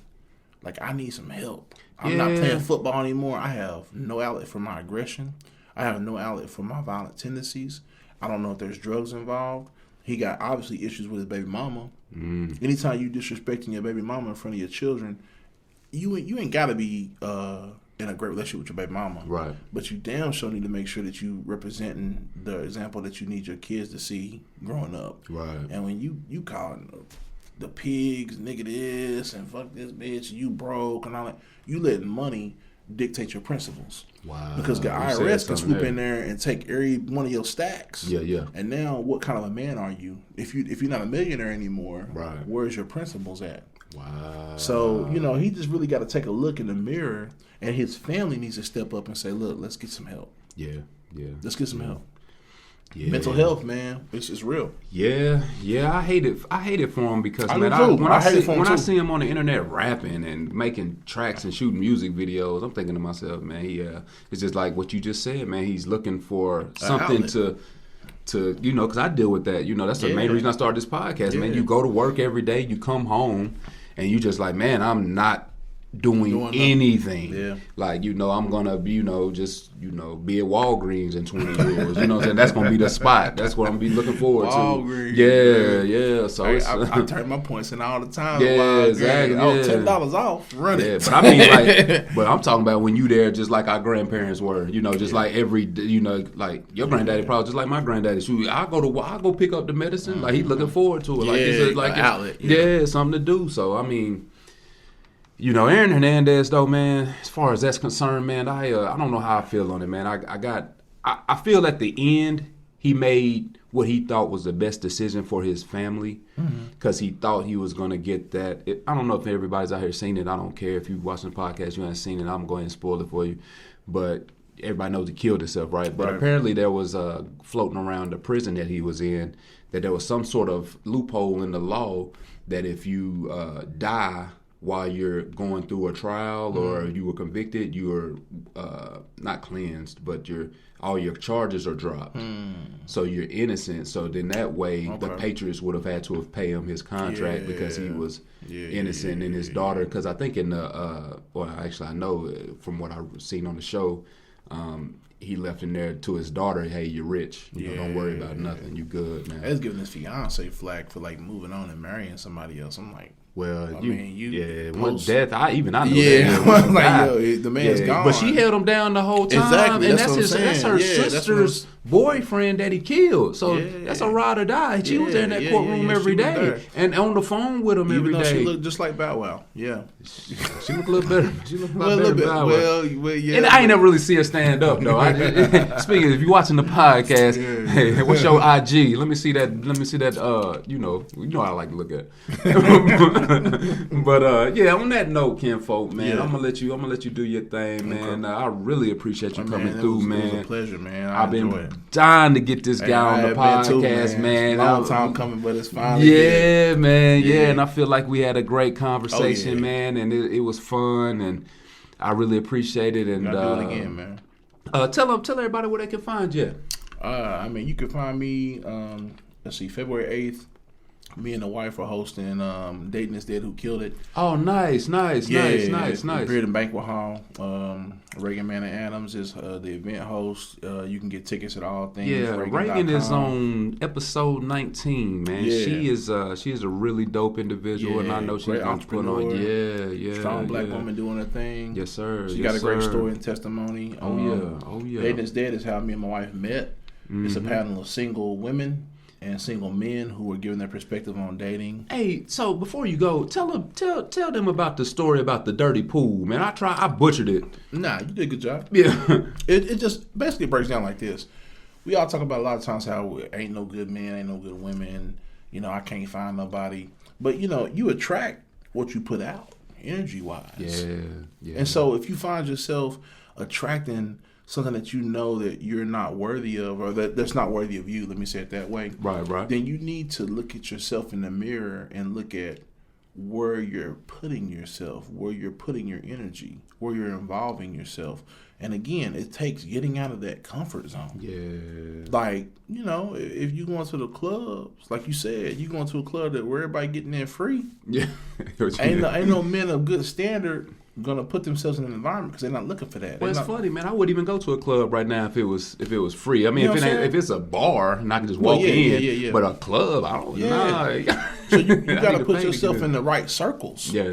Like I need some help. I'm not playing football anymore. I have no outlet for my aggression. I have no outlet for my violent tendencies. I don't know if there's drugs involved. He got obviously issues with his baby mama. Anytime you disrespecting your baby mama in front of your children, you ain't got to be in a great relationship with your baby mama. Right. But you damn sure need to make sure that you representing the example that you need your kids to see growing up. Right. And when you calling the pigs, nigga this, and fuck this bitch, you broke, and all that. You letting money dictate your principles. Wow. Because the IRS can swoop in there and take every one of your stacks. Yeah. And now, what kind of a man are you? If you're not a millionaire anymore, right, where's your principles at? Wow. So, he just really got to take a look in the mirror, and his family needs to step up and say, look, let's get some help. Yeah. Let's get some help. Yeah. Mental health, man, it's just real. Yeah, I hate it for him because when I see him on the internet rapping and making tracks and shooting music videos, I'm thinking to myself, man, it's just like what you just said, man. He's looking for something to because I deal with that. That's the main reason I started this podcast, man. You go to work every day, you come home, and you just like, man, I'm not doing anything. Yeah. Like, I'm gonna be, be at Walgreens in 20 years. You know what I'm saying? That's gonna be the spot. That's what I'm gonna be looking forward to. Walgreens. Yeah. So I turn my points in all the time. Yeah, exactly. Oh, $10 off. Run it. But I mean, but I'm talking about when you there, just like our grandparents were. Like every, like your granddaddy probably just like my granddaddy. Shoot, I go pick up the medicine. Like he's looking forward to it. Like it's like an outlet. Yeah, something to do. So I mean. Aaron Hernandez, though, man, as far as that's concerned, man, I don't know how I feel on it, man. I feel at the end he made what he thought was the best decision for his family because he thought he was going to get that. I don't know if everybody's out here seen it. I don't care if you watching the podcast, you haven't seen it. I'm going to spoil it for you. But everybody knows he killed himself, right? But apparently there was floating around the prison that he was in that there was some sort of loophole in the law that if you die while you're going through a trial or you were convicted, you're not cleansed, but all your charges are dropped. So you're innocent. So then that way the Patriots would have had to have paid him his contract because he was innocent and his daughter. Because I think I know from what I've seen on the show, he left in there to his daughter, hey, you're rich. Don't worry about nothing. You good, man. That's giving his fiance flack for like moving on and marrying somebody else. I'm like, well, one death. I know that. The man's gone. But she held him down the whole time. Exactly, and that's her sister's boyfriend that he killed. So that's a ride or die. She was there in that courtroom every day and on the phone with him every day. She looked just like Bow Wow. Yeah, she looked a little better. She looked a lot better. Bow Wow. Well, yeah. And I ain't never really see her stand up though. Speaking, if you're watching the podcast, hey, what's your IG? Let me see that. You know I like to look at. But on that note, kinfolk, man, I'm gonna let you do your thing, man. I really appreciate you coming through, man. It was a pleasure, man. I've been dying to get this guy on the podcast, man. Long time coming, but it's finally good. Man. Yeah, and I feel like we had a great conversation, man, and it was fun, and I really appreciate it. And do it again, man. Tell everybody where they can find you. You can find me. Let's see, February 8th. Me and the wife are hosting Dating Is Dead, Who Killed It. Oh, nice. Beard and Banquet Hall. Reagan Manor Adams is the event host. You can get tickets at all things. Yeah, Reagan is on episode 19, man. Yeah. She is a really dope individual, and I know she's going to put on. Yeah. Strong black woman doing her thing. Yes, sir. She got a great story and testimony. Oh yeah. Dating Is Dead is how me and my wife met. It's a panel of single women and single men who were giving their perspective on dating. Hey, so before you go, tell them about the story about the dirty pool, man. I butchered it. Nah, you did a good job. Yeah. It just basically breaks down like this. We all talk about a lot of times how ain't no good men, ain't no good women. I can't find nobody. But you attract what you put out, energy wise. Yeah. And so if you find yourself attracting something that you know that you're not worthy of, or that's not worthy of you, let me say it that way. Right. Then you need to look at yourself in the mirror and look at where you're putting yourself, where you're putting your energy, where you're involving yourself. And again, it takes getting out of that comfort zone. Yeah. Like, if you go into the clubs, like you said, you go into a club where everybody getting in free. Yeah. ain't no men of good standard gonna put themselves in an environment because they're not looking for that. Well, it's funny, man. I wouldn't even go to a club right now if it was free. I mean, if it's a bar and I can just walk in. Yeah. But a club, I don't. Nah. So you gotta put yourself in the right circles. Yeah.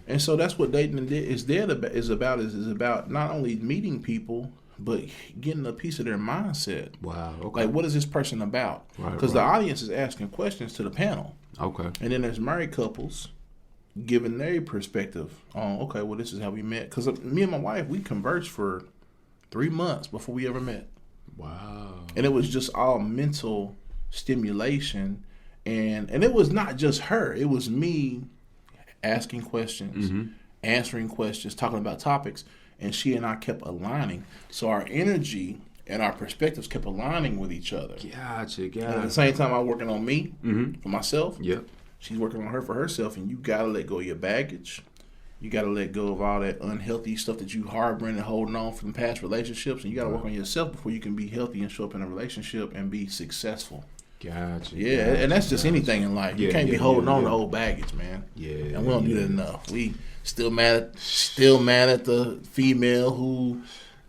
And so that's what dating is about not only meeting people, but getting a piece of their mindset. Wow. Okay. Like, what is this person about? Because the audience is asking questions to the panel. Okay. And then there's married couples giving their perspective on, okay, well, this is how we met. Because me and my wife, we conversed for 3 months before we ever met. Wow. And it was just all mental stimulation. And it was not just her. It was me asking questions, answering questions, talking about topics. And she and I kept aligning. So our energy and our perspectives kept aligning with each other. Gotcha. And at the same time, I'm working on me for myself. Yep. She's working on her for herself. And you got to let go of your baggage. You got to let go of all that unhealthy stuff that you harboring and holding on from past relationships. And you got to work on yourself before you can be healthy and show up in a relationship and be successful. Gotcha. Yeah, and that's just anything in life. You can't be holding on to old baggage, man. Yeah. And we don't do that enough. We still mad at the female who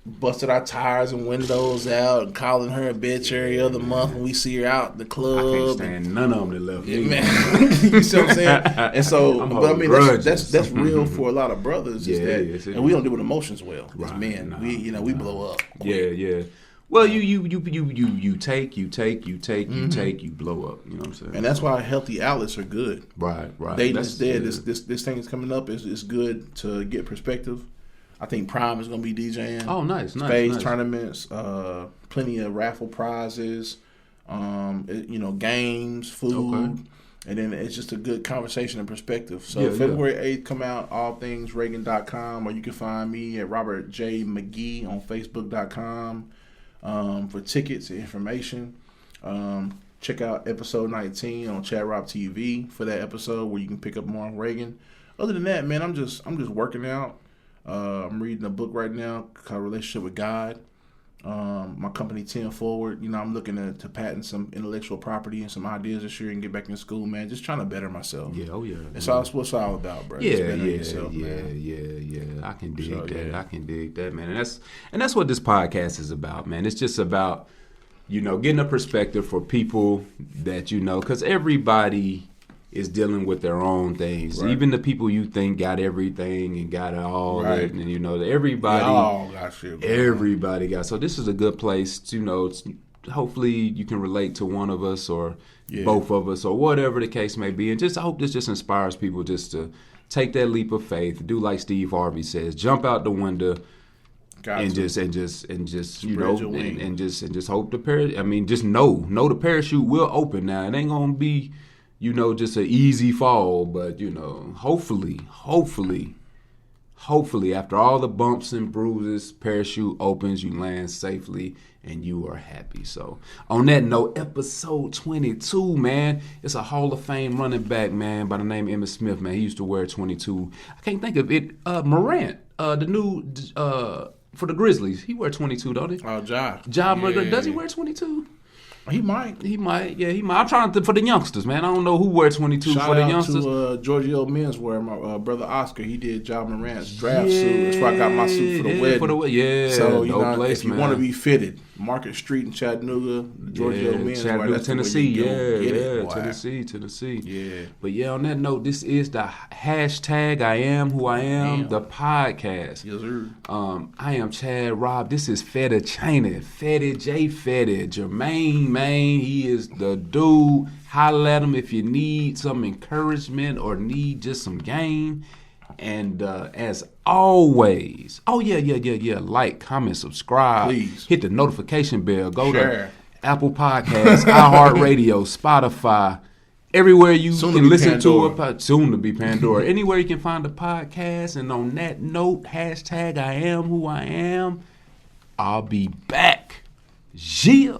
busted our tires and windows out and calling her a bitch every other month when we see her out in the club. I can't stand none of them that left me. Man. You see what I'm saying? And so, but I mean, that's real for a lot of brothers. And we don't deal with emotions well. As men, we blow up. Quick. Yeah. Well, you take, you blow up. You know what I'm saying? And that's why healthy outlets are good. Right. Dating is dead. This thing is coming up. It's good to get perspective. I think Prime is going to be DJing. Oh, nice. Spades tournaments, plenty of raffle prizes, games, food. Okay. And then it's just a good conversation and perspective. So February 8th, come out, allthingsreagan.com, or you can find me at Robert J. McGee on Facebook.com for tickets and information. Check out episode 19 on RoBTv for that episode where you can pick up more on Reagan. Other than that, man, I'm just working out. I'm reading a book right now called Relationship with God. My company 10 Forward, I'm looking to patent some intellectual property and some ideas this year and get back in school, man. Just trying to better myself. Yeah, That's what it's all about, bro. Yeah. I can dig that. I can dig that, man. And that's what this podcast is about, man. It's just about, getting a perspective for people that because everybody is dealing with their own things. Right. Even the people you think got everything and got it all, right. And everybody got. So this is a good place to, hopefully you can relate to one of us or both of us or whatever the case may be. And I hope this just inspires people just to take that leap of faith, do like Steve Harvey says, jump out the window. And just hope the parachute. Just know the parachute will open. Now it ain't gonna be, just an easy fall, but hopefully, after all the bumps and bruises, parachute opens, you land safely, and you are happy. So, on that note, episode 22, man, it's a Hall of Fame running back, man, by the name of Emmitt Smith, man. He used to wear 22. I can't think of it. Morant, the new for the Grizzlies, he wear 22, don't he? Oh, Ja. Does he wear 22? He might. Yeah, he might. I'm trying to for the youngsters, man. I don't know who wear 22 for the youngsters. Shout out to Giorgio Menswear, my brother Oscar. He did Ja Morant's draft suit. That's where I got my suit for the wedding. So, if you want to be fitted, Market Street in Chattanooga, Giorgio Menswear. Chattanooga, Tennessee. Tennessee. Yeah. But on that note, this is the hashtag iAMWHOiAM, the podcast. Yes, sir. I am Chad Rob. This is Fetty Chaney, Fetty J. Fetty, Jermaine, man. He is the dude. Holler at him if you need some encouragement or need just some game. And as always, like, comment, subscribe. Please. Hit the notification bell. Go to Apple Podcasts, iHeartRadio, Spotify, everywhere you can listen to it. Soon to be Pandora. Anywhere you can find a podcast. And on that note, hashtag iAMWHOiAM. I'll be back. Yeah.